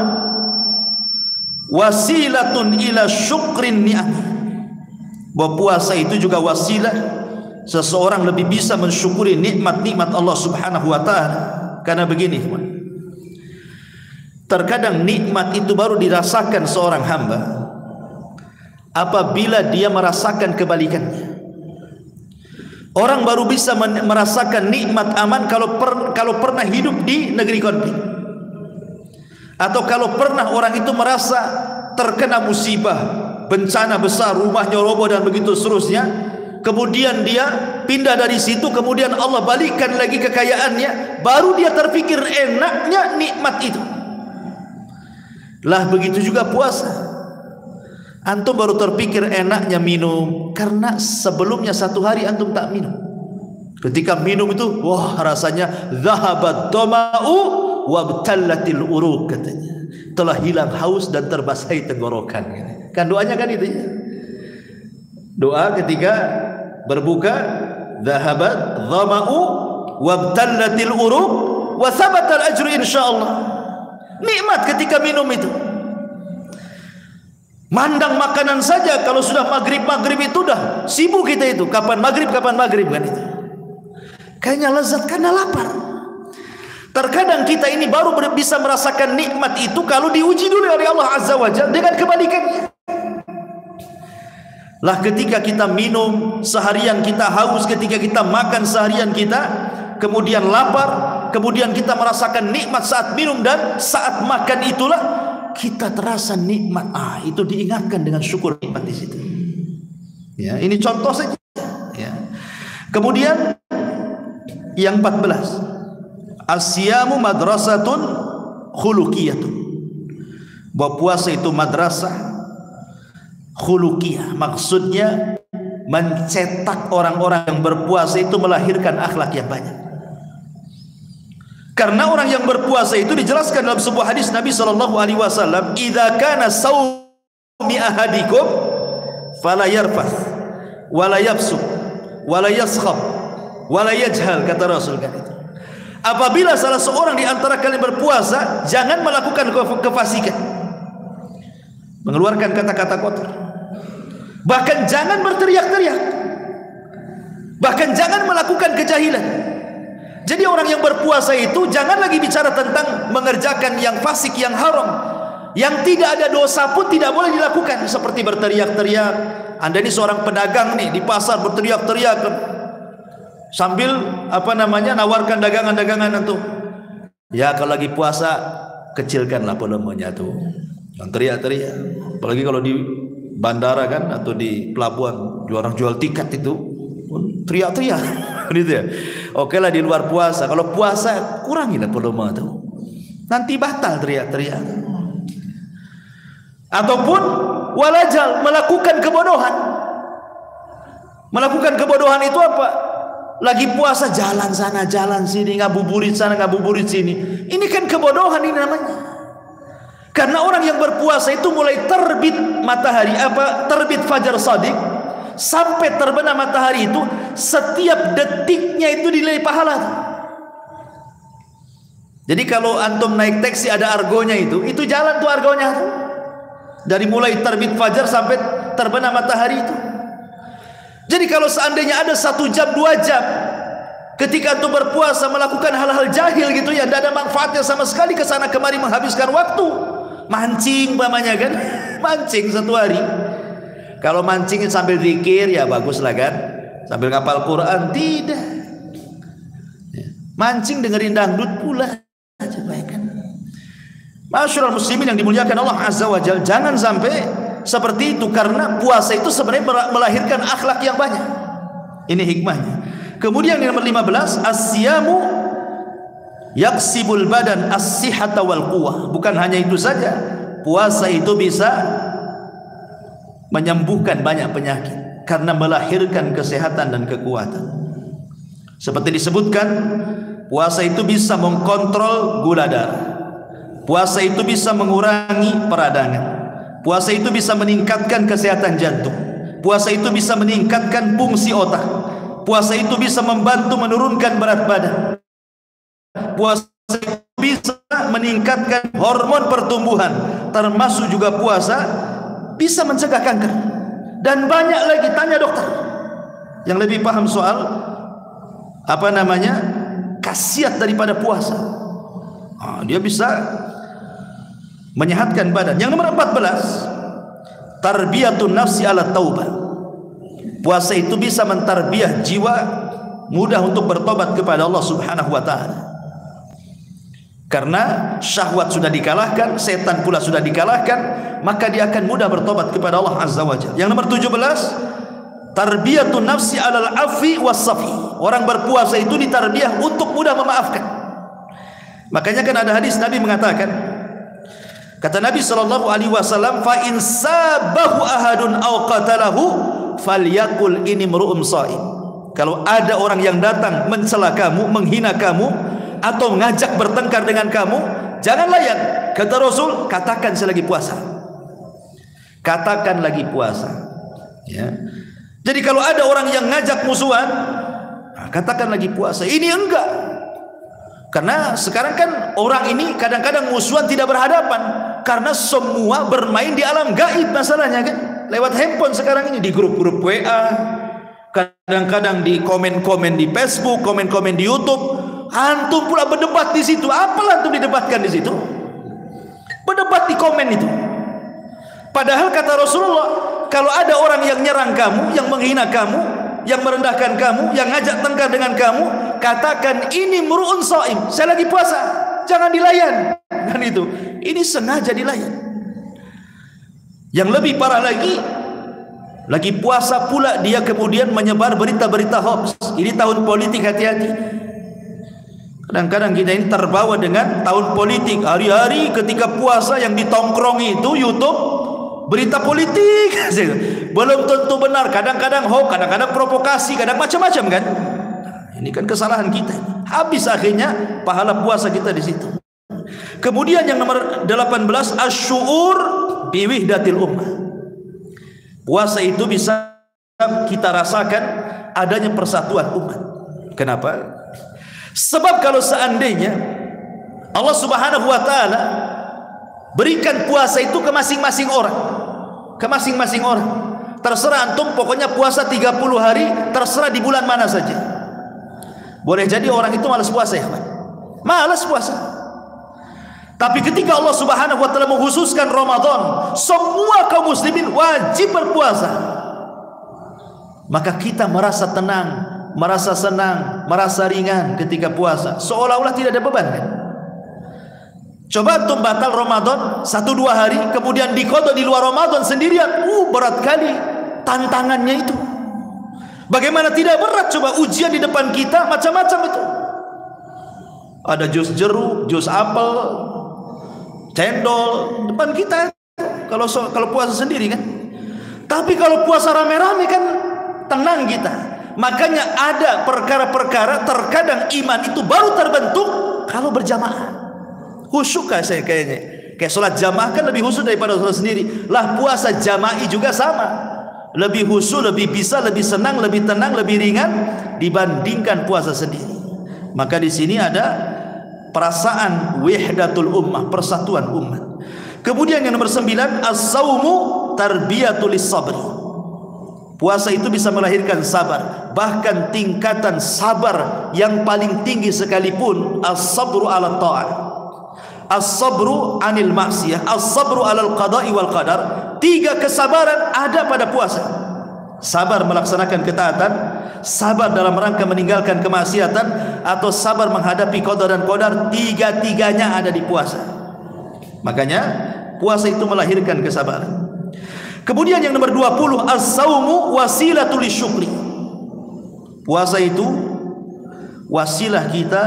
wasilatun ila syukrin ni'am. Bahwa puasa itu juga wasilah seseorang lebih bisa mensyukuri nikmat-nikmat Allah Subhanahu wa taala. Karena begini, terkadang nikmat itu baru dirasakan seorang hamba apabila dia merasakan kebalikannya. Orang baru bisa merasakan nikmat aman kalau pernah hidup di negeri konflik, atau kalau pernah orang itu merasa terkena musibah, bencana besar, rumahnya roboh dan begitu seterusnya. Kemudian dia pindah dari situ, kemudian Allah balikkan lagi kekayaannya, baru dia terpikir enaknya nikmat itu. Lah begitu juga puasa. Antum baru terpikir enaknya minum karena sebelumnya satu hari antum tak minum. Ketika minum itu, wah rasanya zahabat doma'u wabtallatil uruq, katanya. Telah hilang haus dan terbasahi tenggorokan. Kan doanya kan itu, ya. Doa ketika berbuka, zahabat dhama'u wabtallatil uruq wa thabatal ajru insyaallah. Nikmat ketika minum itu. Mandang makanan saja, kalau sudah maghrib itu dah sibuk kita itu. Kapan maghrib kan itu. Kayaknya lezat karena lapar. Terkadang kita ini baru bisa merasakan nikmat itu kalau diuji dulu oleh Allah Azza wa Jalla dengan kebalikannya. Lah ketika kita minum seharian kita haus, ketika kita makan seharian kita kemudian lapar, kemudian kita merasakan nikmat saat minum dan saat makan, itulah kita terasa nikmat. Itu diingatkan dengan syukur nikmat di situ. Ya, ini contoh saja. Ya. Kemudian yang 14, asyamu madrasatun khuluqiyatun. Bahwa puasa itu madrasah khuluqiyah. Maksudnya mencetak orang-orang yang berpuasa itu melahirkan akhlak yang banyak. Karena orang yang berpuasa itu dijelaskan dalam sebuah hadis Nabi SAW, idza kana saumi ahadikum fala yarfath wala yafsuq wala yaskhab wala yajhal, kata Rasul kan itu. Apabila salah seorang di antara kalian berpuasa, jangan melakukan kefasikan, mengeluarkan kata-kata kotor, bahkan jangan berteriak-teriak, bahkan jangan melakukan kejahilan. Jadi orang yang berpuasa itu jangan lagi bicara tentang mengerjakan yang fasik, yang haram, yang tidak ada dosa pun tidak boleh dilakukan, seperti berteriak-teriak. Anda ini seorang pedagang nih di pasar, berteriak-teriak sambil nawarkan dagangan-dagangan itu. Ya kalau lagi puasa kecilkanlah volumenya tuh, yang teriak-teriak. Apalagi kalau di bandara kan atau di pelabuhan orang jual tiket itu teriak-teriak gitu ya. Oke lah di luar puasa. Kalau puasa kurangilah volume itu, nanti batal teriak-teriak. Ataupun walajal, melakukan kebodohan. Melakukan kebodohan itu apa? Lagi puasa jalan sana jalan sini, ngabuburit sana ngabuburit sini. Ini kan kebodohan ini namanya. Karena orang yang berpuasa itu mulai terbit matahari, terbit fajar shadiq sampai terbenam matahari itu, setiap detiknya itu dinilai pahala. Jadi kalau antum naik taksi ada argonya itu jalan tuh argonya. Dari mulai terbit fajar sampai terbenam matahari itu. Jadi kalau seandainya ada 1 jam 2 jam ketika antum berpuasa melakukan hal-hal jahil gitu ya, tidak ada manfaatnya sama sekali, ke sana kemari menghabiskan waktu, mancing umpamanya kan, mancing 1 hari. Kalau mancing sambil zikir ya bagus lah kan, sambil ngapal Quran, tidak. Mancing dengerin dangdut pula aja baik kan. Masyaallah muslimin yang dimuliakan Allah Azza wa Jalla, jangan sampai seperti itu, karena puasa itu sebenarnya melahirkan akhlak yang banyak. Ini hikmahnya. Kemudian yang nomor 15, as-siyamu yaksibul badan as-sihhata wal quwwah. Bukan hanya itu saja, puasa itu bisa menyembuhkan banyak penyakit karena melahirkan kesehatan dan kekuatan. Seperti disebutkan, puasa itu bisa mengkontrol gula darah. Puasa itu bisa mengurangi peradangan. Puasa itu bisa meningkatkan kesehatan jantung. Puasa itu bisa meningkatkan fungsi otak. Puasa itu bisa membantu menurunkan berat badan. Puasa itu bisa meningkatkan hormon pertumbuhan. Termasuk juga puasa bisa mencegah kanker. Dan banyak lagi, tanya dokter yang lebih paham soal khasiat daripada puasa. Dia bisa menyehatkan badan. Yang nomor 14, tarbiyatun nafsi ala taubah. Puasa itu bisa mentarbiah jiwa mudah untuk bertobat kepada Allah Subhanahu wa taala. Karena syahwat sudah dikalahkan, setan pula sudah dikalahkan, maka dia akan mudah bertobat kepada Allah Azza wa Jalla. Yang nomor 17, tarbiyatun nafsi alal afi was-safi. Orang berpuasa itu ditarbiah untuk mudah memaafkan. Makanya kan ada hadis Nabi mengatakan, kata Nabi sallallahu alaihi wasallam, fa in sabahu ahadun aw qatalahu falyakul ini mru'um shaim. Kalau ada orang yang datang mencela kamu, menghina kamu, atau ngajak bertengkar dengan kamu, jangan layan. Kata Rasul, katakan selagi puasa. Katakan lagi puasa. Ya. Jadi kalau ada orang yang ngajak musuhan, katakan lagi puasa. Ini enggak. Karena sekarang kan orang ini kadang-kadang musuhan tidak berhadapan, karena semua bermain di alam gaib masalahnya kan. Lewat handphone sekarang ini, di grup-grup WA, kadang-kadang di komen-komen di Facebook, komen-komen di YouTube. Antum pula berdebat di situ. Apalah antum didebatkan di situ? Berdebat di komen itu. Padahal kata Rasulullah, kalau ada orang yang nyerang kamu, yang menghina kamu, yang merendahkan kamu, yang ngajak tengkar dengan kamu, katakan ini mru'un shaim, saya lagi puasa, jangan dilayan. Kan itu. Ini sengaja dilayan. Yang lebih parah lagi puasa pula dia kemudian menyebar berita-berita hoax. Ini tahun politik, hati-hati. Kadang-kadang kita ini terbawa dengan tahun politik. Hari-hari ketika puasa yang ditongkrongi itu YouTube berita politik. Belum tentu benar, kadang-kadang hoax, kadang-kadang provokasi, kadang macam-macam kan. Ini kan kesalahan kita. Habis akhirnya pahala puasa kita di situ. Kemudian yang nomor 18, asy'ur bi wihdatil ummah. Puasa itu bisa kita rasakan adanya persatuan umat. Kenapa? Sebab kalau seandainya Allah Subhanahu wa taala berikan puasa itu ke masing-masing orang, terserah antum, pokoknya puasa 30 hari, terserah di bulan mana saja. Boleh jadi orang itu malas puasa ya, Pak. Malas puasa. Tapi ketika Allah Subhanahu wa taala mengkhususkan Ramadan, semua kaum muslimin wajib berpuasa, maka kita merasa tenang, merasa senang, merasa ringan ketika puasa, seolah-olah tidak ada beban kan? Coba antum batal Ramadan 1-2 hari, kemudian diqadha di luar Ramadan sendirian, berat kali tantangannya itu. Bagaimana tidak berat? Coba ujian di depan kita macam-macam itu. Ada jus jeruk, jus apel, cendol depan kita. Kalau puasa sendiri kan. Tapi kalau puasa rame-rame kan tenang kita. Makanya ada perkara-perkara terkadang iman itu baru terbentuk kalau berjamaah. Khusyuk saya kayaknya. Kayak sholat jamaah kan lebih khusyuk daripada sholat sendiri. Lah puasa jama'i juga sama. Lebih khusyuk, lebih bisa, lebih senang, lebih tenang, lebih ringan dibandingkan puasa sendiri. Maka di sini ada perasaan wihdatul ummah, persatuan umat. Kemudian yang nomor 9, as-saumu tarbiyatul sabri. Puasa itu bisa melahirkan sabar, bahkan tingkatan sabar yang paling tinggi sekalipun, as-sabru 'ala ta'ah, as-sabru 'anil maksiyah, as-sabru 'alal qada'i wal qadar. 3 kesabaran ada pada puasa. Sabar melaksanakan ketaatan, sabar dalam rangka meninggalkan kemaksiatan, atau sabar menghadapi qada dan qadar. 3-tiganya ada di puasa. Makanya puasa itu melahirkan kesabaran. Kemudian yang nomor 20, as-saumu wasilatul syukri. Puasa itu wasilah kita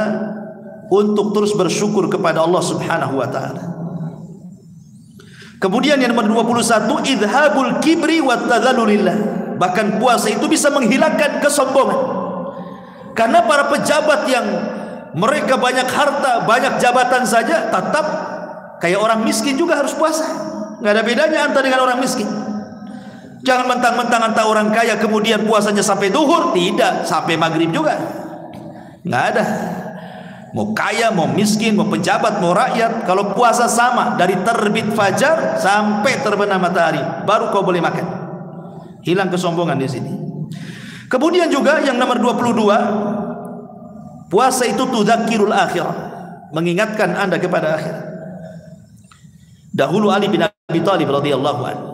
untuk terus bersyukur kepada Allah Subhanahu wa taala. Kemudian yang nomor 21, idhabul kibri wat tadhallulillah. Bahkan puasa itu bisa menghilangkan kesombongan. Karena para pejabat yang mereka banyak harta, banyak jabatan saja, tetap kayak orang miskin juga harus puasa. Nggak ada bedanya antara dengan orang miskin. Jangan mentang-mentang antara orang kaya kemudian puasanya sampai duhur, tidak, sampai maghrib juga. Nggak ada. Mau kaya, mau miskin, mau pejabat, mau rakyat, kalau puasa sama dari terbit fajar sampai terbenam matahari, baru kau boleh makan. Hilang kesombongan di sini. Kemudian juga yang nomor 22, puasa itu tudzakirul akhirah, mengingatkan Anda kepada akhirat. Dahulu Ali bin Abi Thalib radhiyallahu anhu,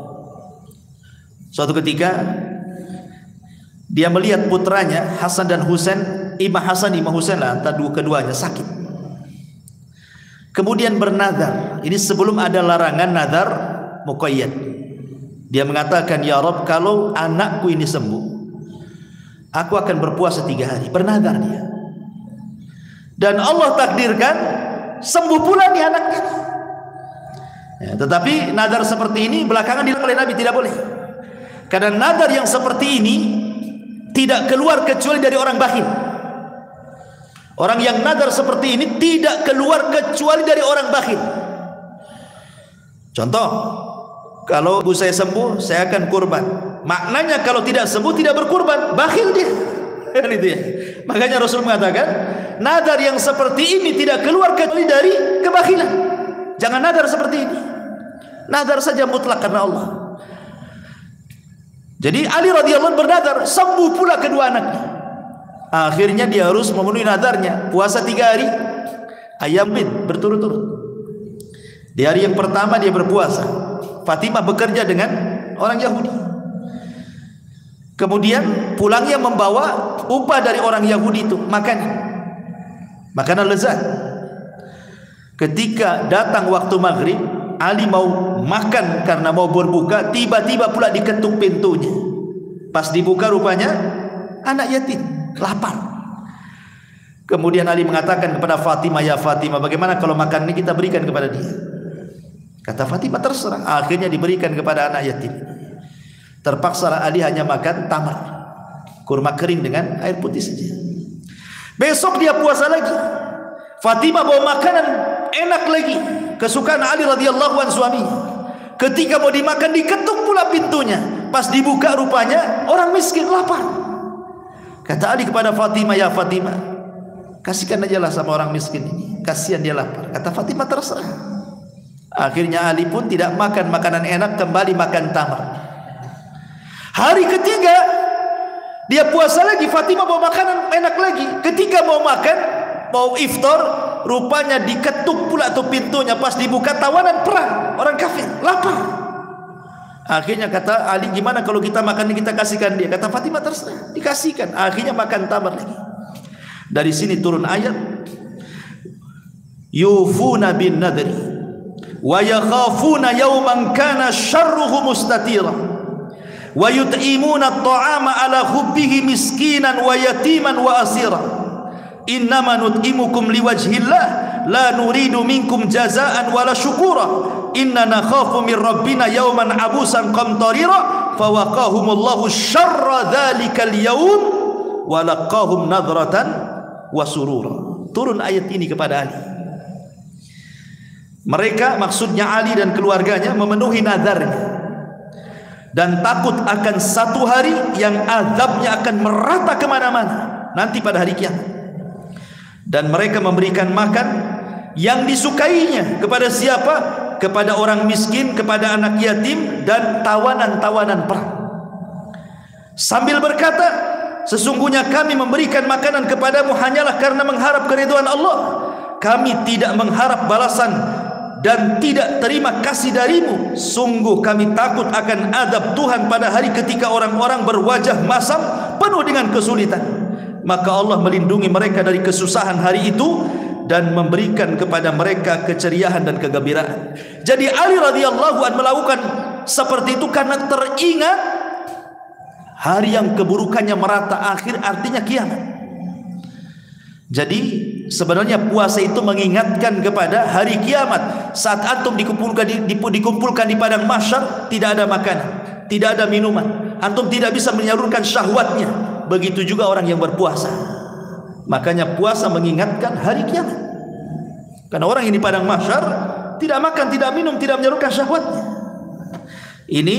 suatu ketika dia melihat putranya Hasan dan Husain, Imam Hasan, Imam Husain lah, antara keduanya sakit. Kemudian bernazar. Ini sebelum ada larangan nazar muqayyad. Dia mengatakan, ya Rabb, kalau anakku ini sembuh, aku akan berpuasa 3 hari. Bernazar dia. Dan Allah takdirkan sembuh pula nih anaknya. Ya, tetapi nazar seperti ini belakangan dilarang oleh Nabi, tidak boleh. Karena nazar yang seperti ini tidak keluar kecuali dari orang bakhil. Orang yang nazar seperti ini tidak keluar kecuali dari orang bakhil. Contoh, kalau ibu saya sembuh, saya akan kurban. Maknanya kalau tidak sembuh tidak berkurban, bakhil dia. Itu ya. Makanya Rasul mengatakan, nazar yang seperti ini tidak keluar kecuali dari kebakhilan. Jangan nazar seperti ini. Nazar saja mutlak karena Allah. Jadi Ali radhiyallahu anhu bernazar, sembuh pula kedua anaknya. Akhirnya dia harus memenuhi nazarnya, puasa 3 hari ayam berturut-turut. Di hari yang pertama dia berpuasa. Fatimah bekerja dengan orang Yahudi. Kemudian pulangnya membawa upah dari orang Yahudi itu, makanan lezat. Ketika datang waktu maghrib, Ali mau makan karena mau berbuka, tiba-tiba pula diketuk pintunya. Pas dibuka rupanya anak yatim, lapar. Kemudian Ali mengatakan kepada Fatimah, ya Fatimah, bagaimana kalau makan ini kita berikan kepada dia? Kata Fatimah, terserah. Akhirnya diberikan kepada anak yatim. Terpaksa Ali hanya makan tamar, kurma kering dengan air putih saja. Besok dia puasa lagi. Fatimah bawa makanan enak lagi, kesukaan Ali radhiyallahu anhu suaminya. Ketika mau dimakan diketuk pula pintunya. Pas dibuka rupanya orang miskin, lapar. Kata Ali kepada Fatimah, ya Fatimah, kasihkan aja lah sama orang miskin ini, kasihan dia lapar. Kata Fatimah, terserah. Akhirnya Ali pun tidak makan makanan enak, kembali makan tamar. Hari ketiga dia puasa lagi, Fatimah bawa makanan enak lagi. Ketika mau makan, mau iftar, rupanya diketuk pula tuh pintunya. Pas dibuka tawanan perang, orang kafir, lapar. Akhirnya kata Ali, gimana kalau kita makan ini kita kasihkan dia? Kata Fatimah, terserah, dikasihkan. Akhirnya makan tamar lagi. Dari sini turun ayat, yufuna bin nadri wa yakhafuna yawman kana syarruhu mustatira wa yut'imuna at-ta'ama ala hubbihi miskinan wa yatiman wa asira innama nut'imukum liwajhillah la nuridu minkum jazaan wala syukura inna nakhafu min rabbina yawman abusan qamtarira fawaqahumullahu syarra dhalikal yawm wa laqahum nadratan wa surura. Turun ayat ini kepada Ali. Mereka, maksudnya Ali dan keluarganya, memenuhi nazarnya dan takut akan satu hari yang azabnya akan merata kemana-mana nanti pada hari kiamat. Dan mereka memberikan makan yang disukainya kepada siapa? Kepada orang miskin, kepada anak yatim, dan tawanan-tawanan perang. sambil berkata, sesungguhnya kami memberikan makanan kepadamu hanyalah karena mengharap keridhaan Allah. Kami tidak mengharap balasan dan tidak terima kasih darimu. Sungguh kami takut akan azab Tuhan pada hari ketika orang-orang berwajah masam penuh dengan kesulitan. Maka Allah melindungi mereka dari kesusahan hari itu dan memberikan kepada mereka keceriaan dan kegembiraan. Jadi Ali radhiyallahu anhu melakukan seperti itu karena teringat hari yang keburukannya merata akhir, artinya kiamat. Jadi sebenarnya puasa itu mengingatkan kepada hari kiamat. Saat antum dikumpulkan di padang mahsyar, tidak ada makanan, tidak ada minuman, antum tidak bisa menyalurkan syahwatnya. Begitu juga orang yang berpuasa. Makanya puasa mengingatkan hari kiamat. Karena orang yang di padang mahsyar tidak makan, tidak minum, tidak menyalurkan syahwatnya. Ini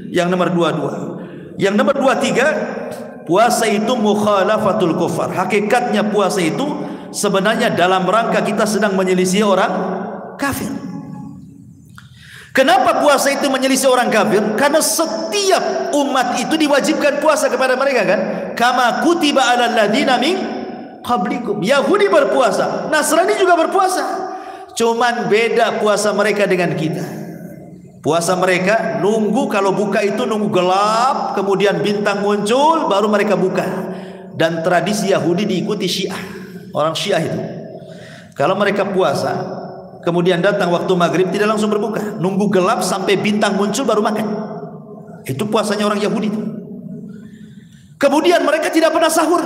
yang nomor 22. Yang nomor 23, puasa itu mukhalafatul kufar. Hakikatnya puasa itu sebenarnya dalam rangka kita sedang menyelisih orang kafir. Kenapa puasa itu menyelisih orang kafir? Karena setiap umat itu diwajibkan puasa kepada mereka, kan? Kama kutiba alal ladina min qablikum. Yahudi berpuasa, Nasrani juga berpuasa. Cuman beda puasa mereka dengan kita. Puasa mereka nunggu, kalau buka itu nunggu gelap, kemudian bintang muncul, baru mereka buka. Dan tradisi Yahudi diikuti Syiah. Orang Syiah itu, kalau mereka puasa, kemudian datang waktu maghrib tidak langsung berbuka, nunggu gelap sampai bintang muncul baru makan. Itu puasanya orang Yahudi itu. Kemudian mereka tidak pernah sahur.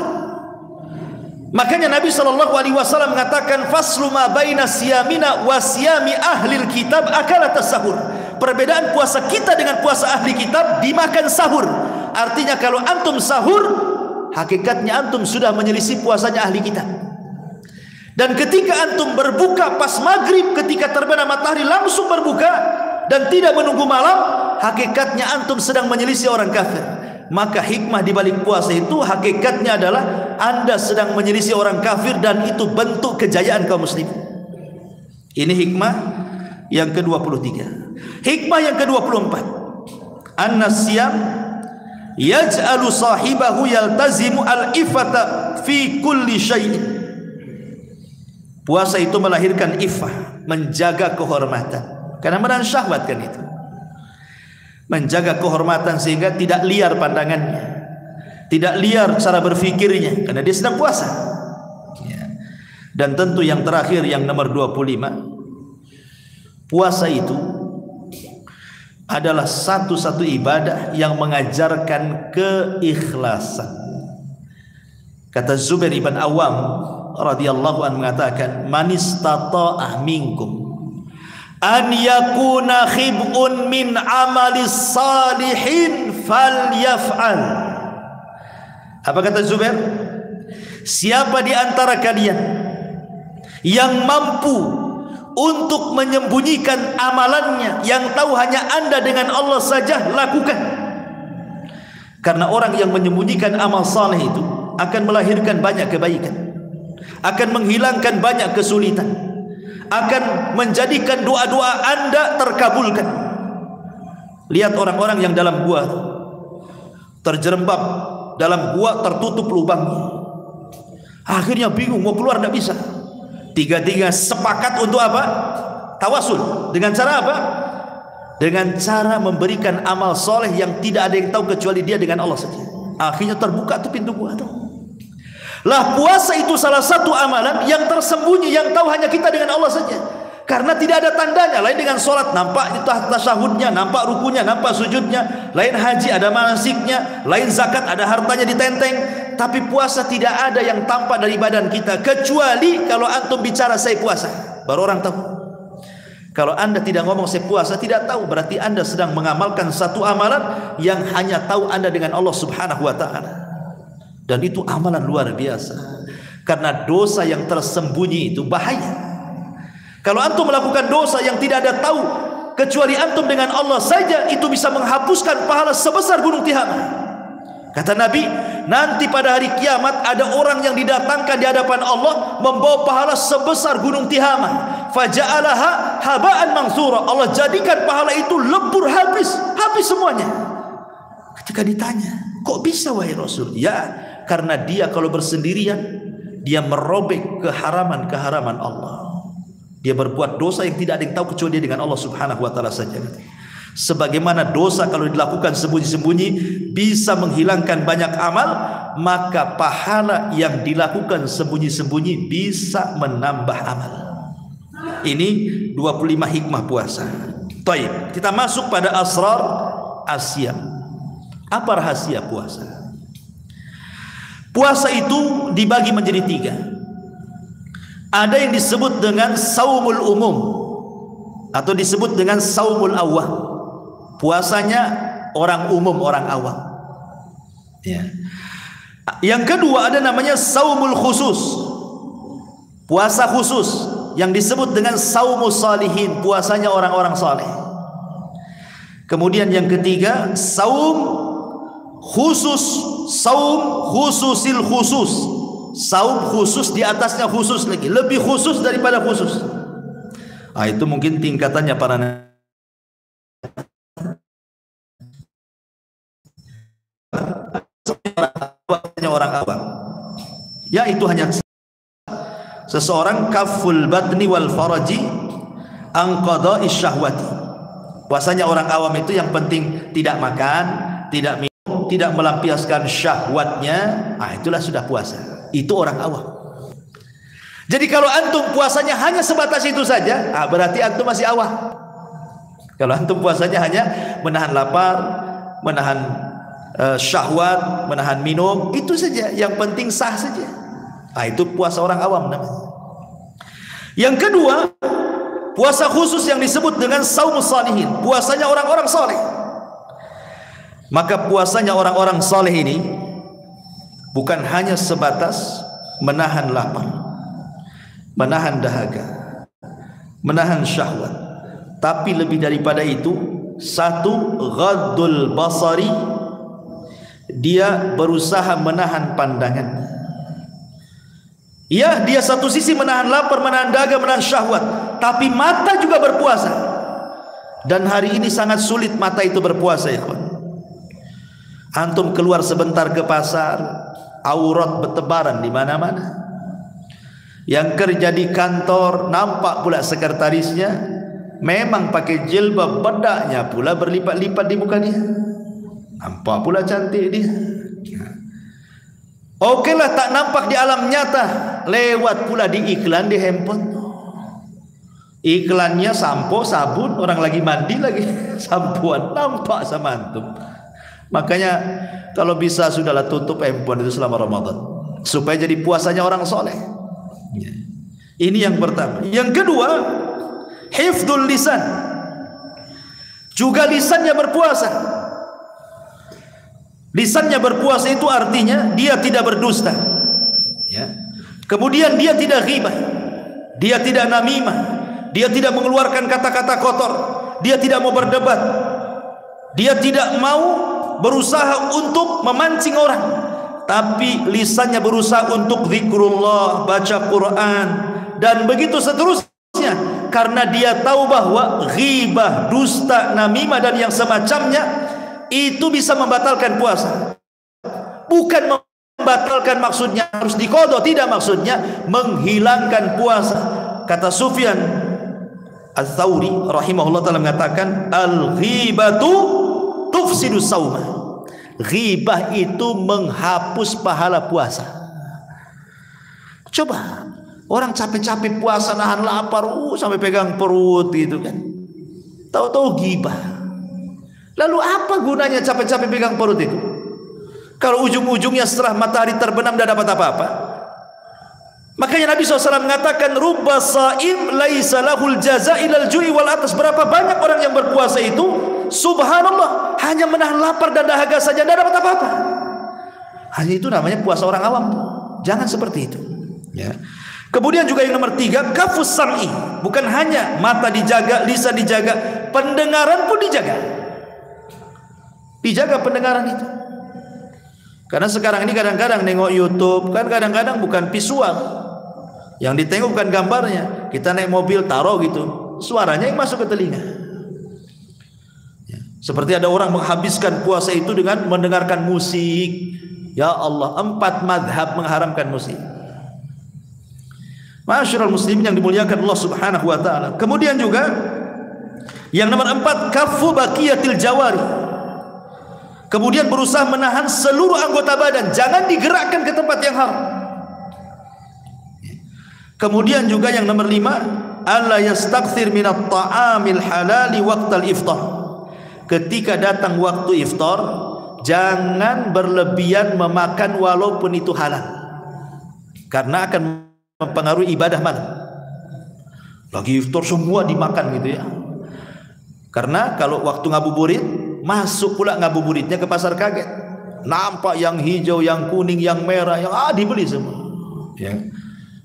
Makanya Nabi SAW mengatakan, faslu ma baina siyamina wa siyami ahlil kitab akalat sahur. Perbedaan puasa kita dengan puasa ahli kitab, dimakan sahur. Artinya kalau antum sahur, hakikatnya antum sudah menyelisih puasanya ahli kitab. Dan ketika antum berbuka pas maghrib, ketika terbenam matahari langsung berbuka dan tidak menunggu malam, hakikatnya antum sedang menyelisih orang kafir. Maka hikmah di balik puasa itu hakikatnya adalah anda sedang menyelisih orang kafir, dan itu bentuk kejayaan kaum muslimin. Ini hikmah yang ke-23. Hikmah yang ke-24, an-nasyam yaj'alu sahibahu yaltazimu al-ifata fi kulli syai'in. Puasa itu melahirkan iffah, menjaga kehormatan. Karena menahan syahwat kan itu. Menjaga kehormatan sehingga tidak liar pandangannya, tidak liar cara berfikirnya, karena dia sedang puasa. Ya. Dan tentu yang terakhir, yang nomor 25, puasa itu adalah satu-satu ibadah yang mengajarkan keikhlasan. Kata Zubair ibn Awam radhiyallahu anhu mengatakan, man istata'ah minkum an yakuna khib'un min amalis salihin falyaf'al. Apa kata Zubair? Siapa di antara kalian yang mampu untuk menyembunyikan amalannya, yang tahu hanya anda dengan Allah saja, lakukan. Karena orang yang menyembunyikan amal saleh itu akan melahirkan banyak kebaikan, akan menghilangkan banyak kesulitan, akan menjadikan doa-doa anda terkabulkan. Lihat orang-orang yang dalam gua, terjerembab dalam gua, tertutup lubangnya, akhirnya bingung mau keluar, tidak bisa. Tiga-tiga sepakat untuk apa? Tawasul. Dengan cara apa? Dengan cara memberikan amal soleh yang tidak ada yang tahu kecuali dia dengan Allah saja. Akhirnya terbuka tuh pintu gua tuh. Lah, puasa itu salah satu amalan yang tersembunyi, yang tahu hanya kita dengan Allah saja. Karena tidak ada tandanya. Lain dengan sholat, nampak tasyahudnya, nampak rukunya, nampak sujudnya. Lain haji, ada manasiknya. Lain zakat, ada hartanya ditenteng. Tapi puasa tidak ada yang tampak dari badan kita, kecuali kalau antum bicara saya puasa, baru orang tahu. Kalau anda tidak ngomong saya puasa, tidak tahu, berarti anda sedang mengamalkan satu amalan yang hanya tahu anda dengan Allah subhanahu wa ta'ala. Dan itu amalan luar biasa. Karena dosa yang tersembunyi itu bahaya. Kalau antum melakukan dosa yang tidak ada tahu kecuali antum dengan Allah saja, itu bisa menghapuskan pahala sebesar gunung Tihamah. Kata Nabi, nanti pada hari kiamat ada orang yang didatangkan di hadapan Allah membawa pahala sebesar gunung Tihamah. Faja'alaha haba'an mansura. Allah jadikan pahala itu lebur, habis semuanya. Ketika ditanya, kok bisa wahai Rasul? Ya, karena dia kalau bersendirian, dia merobek keharaman-keharaman Allah. Dia berbuat dosa yang tidak ada yang tahu kecuali dia dengan Allah Subhanahu wa taala saja. Sebagaimana dosa kalau dilakukan sembunyi-sembunyi bisa menghilangkan banyak amal, maka pahala yang dilakukan sembunyi-sembunyi bisa menambah amal. Ini 25 hikmah puasa. Baik, kita masuk pada asrar asyam. Apa rahasia puasa? Puasa itu dibagi menjadi 3. Ada yang disebut dengan saumul umum atau disebut dengan saumul awam. Puasanya orang umum, orang awam. Ya. Yang kedua ada namanya saumul khusus. Puasa khusus yang disebut dengan saumus salihin, puasanya orang-orang saleh. Kemudian yang ketiga saum khusus, saum khususil khusus, saum khusus di atasnya khusus lagi, lebih khusus daripada khusus. Itu mungkin tingkatannya para orang awam. Ya, itu hanya seseorang kaful batni wal faraji an qada'i syahwati. Puasanya orang awam itu yang penting tidak makan, tidak minum, tidak melampiaskan syahwatnya. Itulah sudah puasa. Itu orang awam. Jadi kalau antum puasanya hanya sebatas itu saja, berarti antum masih awam. Kalau antum puasanya hanya menahan lapar, menahan syahwat, menahan minum, itu saja, yang penting sah saja. Itu puasa orang awam namanya. Yang kedua, puasa khusus yang disebut dengan saumus salihin, puasanya orang-orang saleh. Maka puasanya orang-orang saleh ini bukan hanya sebatas menahan lapar, menahan dahaga, menahan syahwat, tapi lebih daripada itu, satu, ghaddul basari, dia berusaha menahan pandangannya. Ya, dia satu sisi menahan lapar, menahan dahaga, menahan syahwat, tapi mata juga berpuasa. Dan hari ini sangat sulit mata itu berpuasa, ya kawan. Antum keluar sebentar ke pasar, aurat bertebaran di mana-mana. Yang kerja di kantor nampak pula sekretarisnya memang pakai jilbab, bedaknya pula berlipat-lipat di muka dia. Nampak pula cantik dia. Oke lah, tak nampak di alam nyata, lewat pula di iklan di handphone. Iklannya sampo, sabun, orang lagi mandi lagi sampuan, nampak sama antum. Makanya kalau bisa sudahlah tutup handphone itu selama Ramadan, supaya jadi puasanya orang soleh. Ini yang pertama. Yang kedua, hifdzul lisan. Juga lisannya berpuasa. Lisannya berpuasa itu artinya dia tidak berdusta, ya. Kemudian dia tidak ghibah, dia tidak namimah, dia tidak mengeluarkan kata-kata kotor, dia tidak mau berdebat, dia tidak mau berusaha untuk memancing orang, tapi lisannya berusaha untuk zikrullah, baca Quran, dan begitu seterusnya. Karena dia tahu bahwa ghibah, dusta, namimah dan yang semacamnya itu bisa membatalkan puasa. Bukan membatalkan maksudnya harus diqadha, tidak, maksudnya menghilangkan puasa. Kata Sufyan Ats-Tsauri rahimahullah taala mengatakan, al-ghibatu tufsidu sauma. Ghibah itu menghapus pahala puasa. Coba orang capek-capek puasa nahan lapar, sampai pegang perut gitu kan. Tahu-tahu ghibah. Lalu apa gunanya capek-capek pegang perut itu? Kalau ujung-ujungnya setelah matahari terbenam tidak dapat apa-apa. Makanya Nabi SAW mengatakan, rubba sa'im laisa lahul jaza ilal ju'i wal atas. Berapa banyak orang yang berpuasa itu, subhanallah, hanya menahan lapar dan dahaga saja, tidak dapat apa-apa. Hanya itu namanya puasa orang awam. Jangan seperti itu, ya. Kemudian juga yang nomor 3, kafus sam'i. Bukan hanya mata dijaga, lisan dijaga, pendengaran pun dijaga. Dijaga pendengaran itu. Karena sekarang ini kadang-kadang nengok YouTube kan kadang-kadang bukan visual, yang ditengok bukan gambarnya. Kita naik mobil taruh gitu, suaranya yang masuk ke telinga. Seperti ada orang menghabiskan puasa itu dengan mendengarkan musik. Ya Allah, 4 madhab mengharamkan musik. Ma'asyiral muslimin yang dimuliakan Allah Subhanahu wa taala. Kemudian juga yang nomor 4, kaffu baqiyatil jawari. Kemudian berusaha menahan seluruh anggota badan, jangan digerakkan ke tempat yang haram. Kemudian juga yang nomor 5, alla yastakthir minat ta'amil halali waqtal iftar. Ketika datang waktu iftar, jangan berlebihan memakan walaupun itu halal, karena akan mempengaruhi ibadah malam. Lagi iftar semua dimakan gitu ya. Karena kalau waktu ngabuburit, masuk pula ngabuburitnya ke pasar kaget, nampak yang hijau, yang kuning, yang merah, yang dibeli semua ya.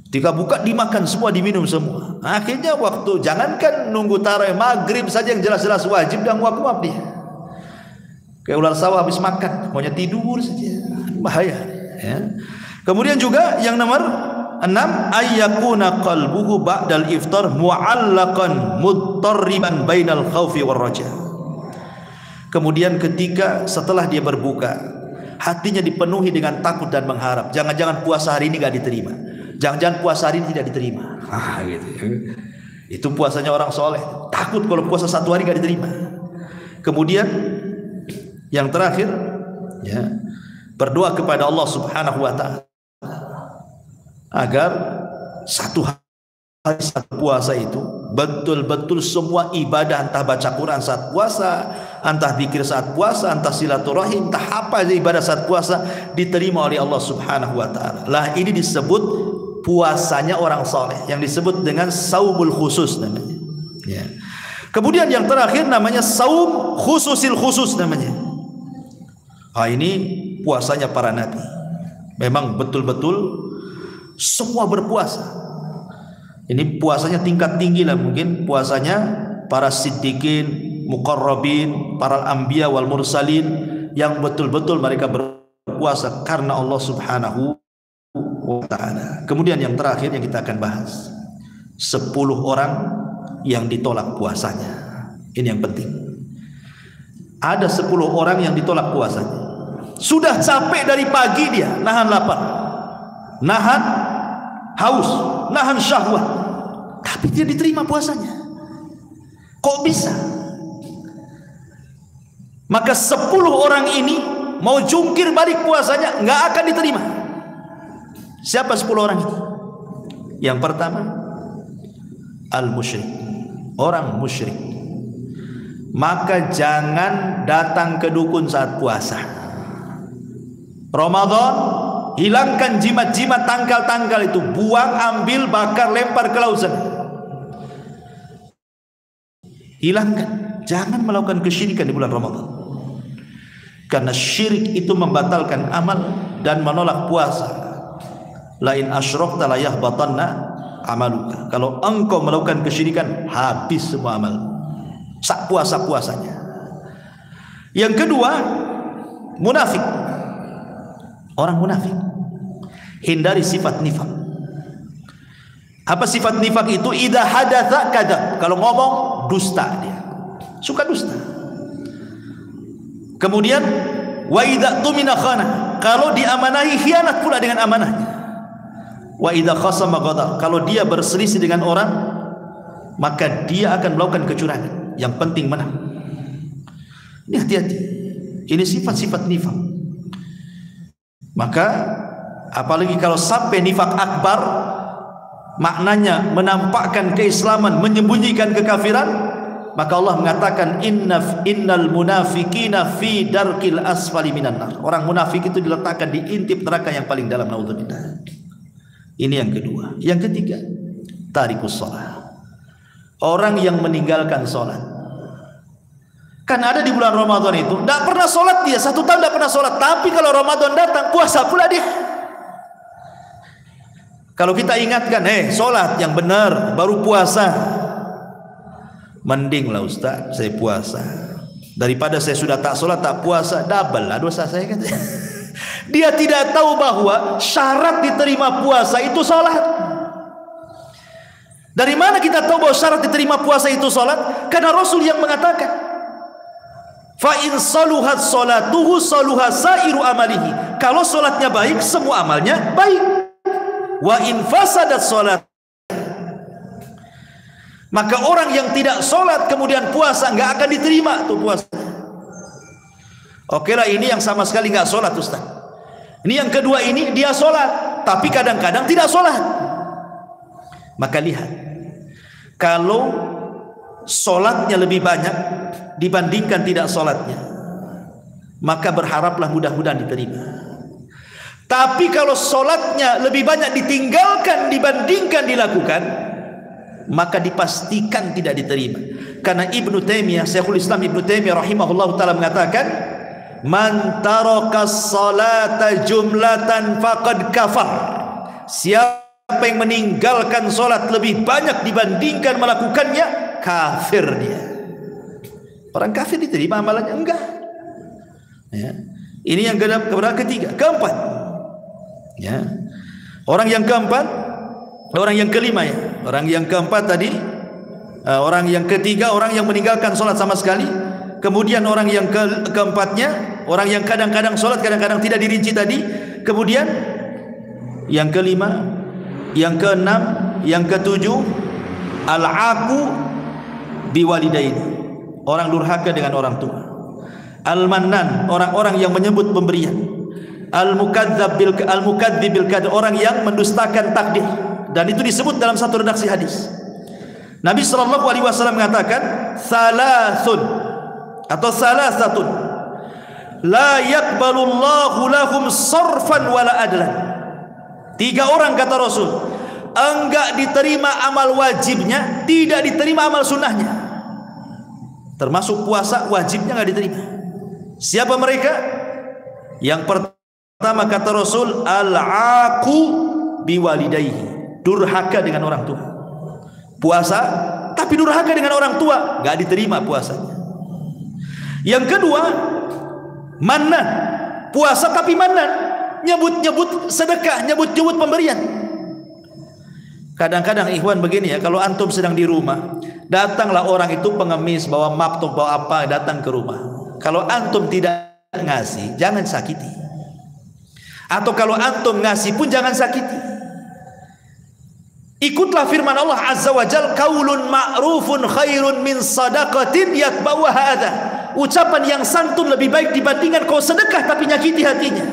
Ketika buka dimakan semua, diminum semua. Akhirnya waktu, jangankan nunggu tarawih, maghrib saja yang jelas-jelas wajib dan nguap-nguap dia. Kayak ular sawah habis makan, maunya tidur saja, bahaya ya. Kemudian juga yang nomor 6, ayyakuna qalbuhu ba'dal iftar mu'allaqan muttarriban bainal khaufi war raja. Kemudian ketika setelah dia berbuka, hatinya dipenuhi dengan takut dan mengharap. Jangan-jangan puasa hari ini gak diterima, jangan-jangan puasa hari ini tidak diterima. Gitu ya. Itu puasanya orang soleh, takut kalau puasa 1 hari gak diterima. Kemudian yang terakhir ya, berdoa kepada Allah Subhanahu wa taala agar 1 hari saat puasa itu betul-betul semua ibadah, entah baca Quran saat puasa, entah zikir saat puasa, entah silaturahim, entah apa ibadah saat puasa, diterima oleh Allah Subhanahu wa taala. Lah ini disebut puasanya orang soleh, yang disebut dengan saumul khusus namanya ya. Kemudian yang terakhir namanya saum khususil khusus namanya. Ini puasanya para nabi. Memang betul-betul semua berpuasa. Ini puasanya tingkat tinggi lah, mungkin puasanya para siddiqin, muqarrabin, para anbiya wal mursalin, yang betul-betul mereka berpuasa karena Allah Subhanahu wa ta'ala. Kemudian yang terakhir yang kita akan bahas, 10 orang yang ditolak puasanya. Ini yang penting. Ada 10 orang yang ditolak puasanya. Sudah capek dari pagi dia nahan lapar, nahan haus, nahan syahwat, tapi dia diterima puasanya. Kok bisa? Maka 10 orang ini mau jungkir balik puasanya nggak akan diterima. Siapa 10 orang ini? Yang pertama, al-musyrik, orang musyrik. Maka jangan datang ke dukun saat puasa. Ramadan, hilangkan jimat-jimat, tangkal-tangkal itu, buang, ambil, bakar, lempar ke lautan. Hilangkan. Jangan melakukan kesyirikan di bulan Ramadan, karena syirik itu membatalkan amal dan menolak puasa. Lain asyrakta la yahbatanna amaluka. Kalau engkau melakukan kesyirikan, habis semua amal sak puasa-puasanya. Yang kedua, munafik. Orang munafik, hindari sifat nifak. Apa sifat nifak itu? Idza hadatsa kadzab. Kalau ngomong dusta dia, suka dusta. Kemudian wa idza tumina khana. Kalau diamanahi khianat pula dengan amanahnya. Wa idza khasama ghadar. Kalau dia berselisih dengan orang, maka dia akan melakukan kecurangan. Yang penting menang. Ini hati-hati. Ini sifat-sifat nifak. Maka apalagi kalau sampai nifak akbar, maknanya menampakkan keislaman, menyembunyikan kekafiran, maka Allah mengatakan innal munafiqina fi darkil asfali minan nar. Orang munafik itu diletakkan di intip neraka yang paling dalam, naudzubillah. Ini yang kedua. Yang ketiga, tarikus shalah. Orang yang meninggalkan salat. Kan ada di bulan Ramadan itu tidak pernah sholat dia, 1 tahun tidak pernah sholat, tapi kalau Ramadan datang puasa pula dia. Kalau kita ingatkan, sholat yang benar baru puasa, mending lah Ustaz saya puasa daripada saya sudah tak sholat tak puasa, double lah dosa saya kan. Dia tidak tahu bahwa syarat diterima puasa itu sholat. Dari mana kita tahu bahwa syarat diterima puasa itu sholat? Karena Rasul yang mengatakan, Fa in saluhat salatuhu saluha sairu amalihi. Kalau salatnya baik, semua amalnya baik. Wa in fasadat salat, maka orang yang tidak salat kemudian puasa enggak akan diterima tuh puasa. Oke lah, ini yang sama sekali enggak salat, Ustaz. Ini yang kedua, ini dia salat tapi kadang-kadang tidak salat. Maka lihat, kalau salatnya lebih banyak dibandingkan tidak salatnya, maka berharaplah mudah-mudahan diterima. Tapi kalau salatnya lebih banyak ditinggalkan dibandingkan dilakukan, maka dipastikan tidak diterima. Karena Ibnu Taimiyah, Syekhul Islam Ibnu Taimiyah rahimahullah taala mengatakan, man tarakas salata jumlatan faqad kafar. Siapa yang meninggalkan salat lebih banyak dibandingkan melakukannya, kafir dia. Orang kafir diterima amalannya? Enggak. Ya. Ini yang ketiga. Keempat, ya. Orang yang keempat, orang yang kelima ya. Orang yang keempat tadi, orang yang ketiga orang yang meninggalkan sholat sama sekali. Kemudian orang yang keempatnya, orang yang kadang-kadang sholat, kadang-kadang tidak, dirinci tadi. Kemudian yang kelima, yang keenam, yang ketujuh, al-aqu biwalidaini. Orang durhaka dengan orang tua. Al-mannan, orang-orang yang menyebut pemberian. Al-mukadzdzib bil qadar, orang yang mendustakan takdir. Dan itu disebut dalam satu redaksi hadis. Nabi sallallahu alaihi wasallam mengatakan, salasun atau salasatun la yaqbalullahu lahum sarfan wala adlan. 3 orang kata Rasul, enggak diterima amal wajibnya, tidak diterima amal sunnahnya. Termasuk puasa wajibnya enggak diterima. Siapa mereka? Yang pertama kata Rasul, al-aqu biwalidayhi, durhaka dengan orang tua. Puasa tapi durhaka dengan orang tua, enggak diterima puasanya. Yang kedua, mannan, puasa tapi mannan, nyebut-nyebut sedekah, nyebut-nyebut pemberian. Kadang-kadang ikhwan begini ya, kalau antum sedang di rumah, datanglah orang itu pengemis, bawa laptop, bawa apa, datang ke rumah. Kalau antum tidak ngasih, jangan sakiti. Atau kalau antum ngasih pun jangan sakiti. Ikutlah firman Allah Azza wa Jalla, qaulun ma'rufun khairun min sadaqatin yatba'uha adza. Ucapan yang santun lebih baik dibandingkan kau sedekah tapi nyakiti hatinya.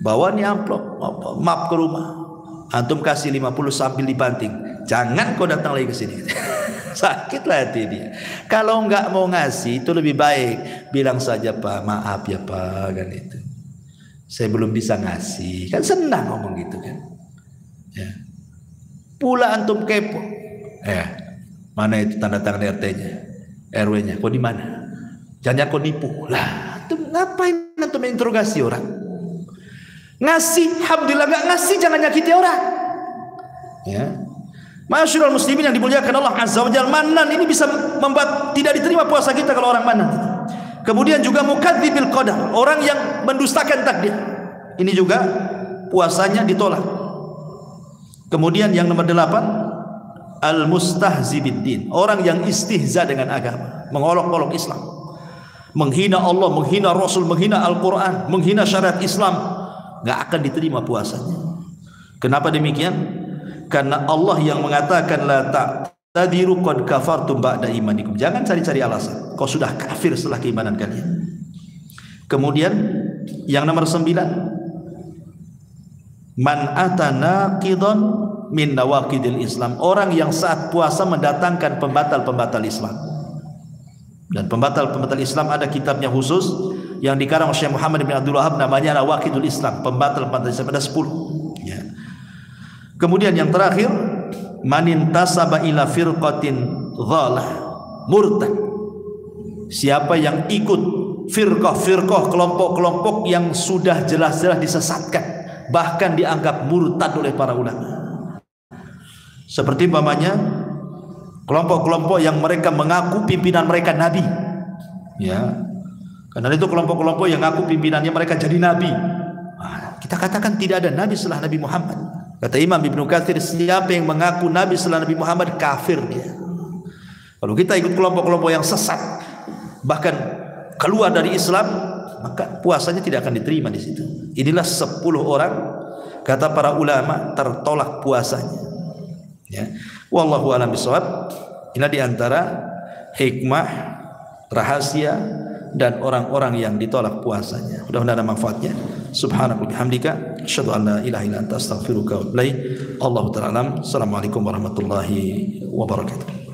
Bawa nih amplop, map ke rumah. Antum kasih 50 sambil dibanting. Jangan kau datang lagi ke sini. Sakitlah hati dia. Kalau enggak mau ngasih, itu lebih baik bilang saja, Pak, maaf ya Pak, kan itu. Saya belum bisa ngasih. Kan senang ngomong gitu kan. Ya. Pula antum kepo. Mana itu tanda tangan RT-nya? RW-nya? Kok di mana? Jangan kau nipu. Lah, antum ngapain antum interogasi orang? Ngasih, alhamdulillah. Enggak ngasih, jangan nyakiti orang. Ya. Masyaallah muslimin yang dimuliakan Allah Azza wa Jalla, mannan ini bisa membuat tidak diterima puasa kita kalau orang mannan. Kemudian juga mukadzdzib bil qadar, orang yang mendustakan takdir. Ini juga puasanya ditolak. Kemudian yang nomor 8, al-mustahzibid din, orang yang istihza dengan agama, mengolok-olok Islam, menghina Allah, menghina Rasul, menghina Al-Qur'an, menghina syariat Islam, enggak akan diterima puasanya. Kenapa demikian? Karena Allah yang mengatakan la ta'tadiru qad kafartum ba'da imanikum. Jangan cari-cari alasan. Kau sudah kafir setelah keimanan kalian. Kemudian yang nomor 9, man atana qidon min nawaqidil Islam, orang yang saat puasa mendatangkan pembatal-pembatal Islam. Dan pembatal-pembatal Islam ada kitabnya khusus yang dikarang oleh Syekh Muhammad bin Abdul Wahab, namanya Nawaqidul Islam, pembatal-pembatal Islam, ada 10 ya. Kemudian yang terakhir, manin tasaba ila firqatin dhalah murtad, siapa yang ikut firqah, kelompok-kelompok yang sudah jelas-jelas disesatkan, bahkan dianggap murtad oleh para ulama. Seperti umpamanya kelompok-kelompok yang mereka mengaku pimpinan mereka nabi, ya. Karena itu kelompok-kelompok yang ngaku pimpinannya mereka jadi nabi. Kita katakan tidak ada nabi setelah Nabi Muhammad. Kata Imam Ibnu Katsir, siapa yang mengaku nabi setelah Nabi Muhammad, kafir dia. Kalau kita ikut kelompok-kelompok yang sesat, bahkan keluar dari Islam, maka puasanya tidak akan diterima di situ. Inilah 10 orang kata para ulama tertolak puasanya. Ya. Wallahu a'lam bishawab. Ini di antara hikmah, rahasia dan orang-orang yang ditolak puasanya. Mudah-mudahan ada manfaatnya. Subhanaka wa bihamdika asyhadu an la ilaha illa anta astaghfiruka wa atubu ilaik. Allahu ta'ala alam. Assalamualaikum warahmatullahi wabarakatuh.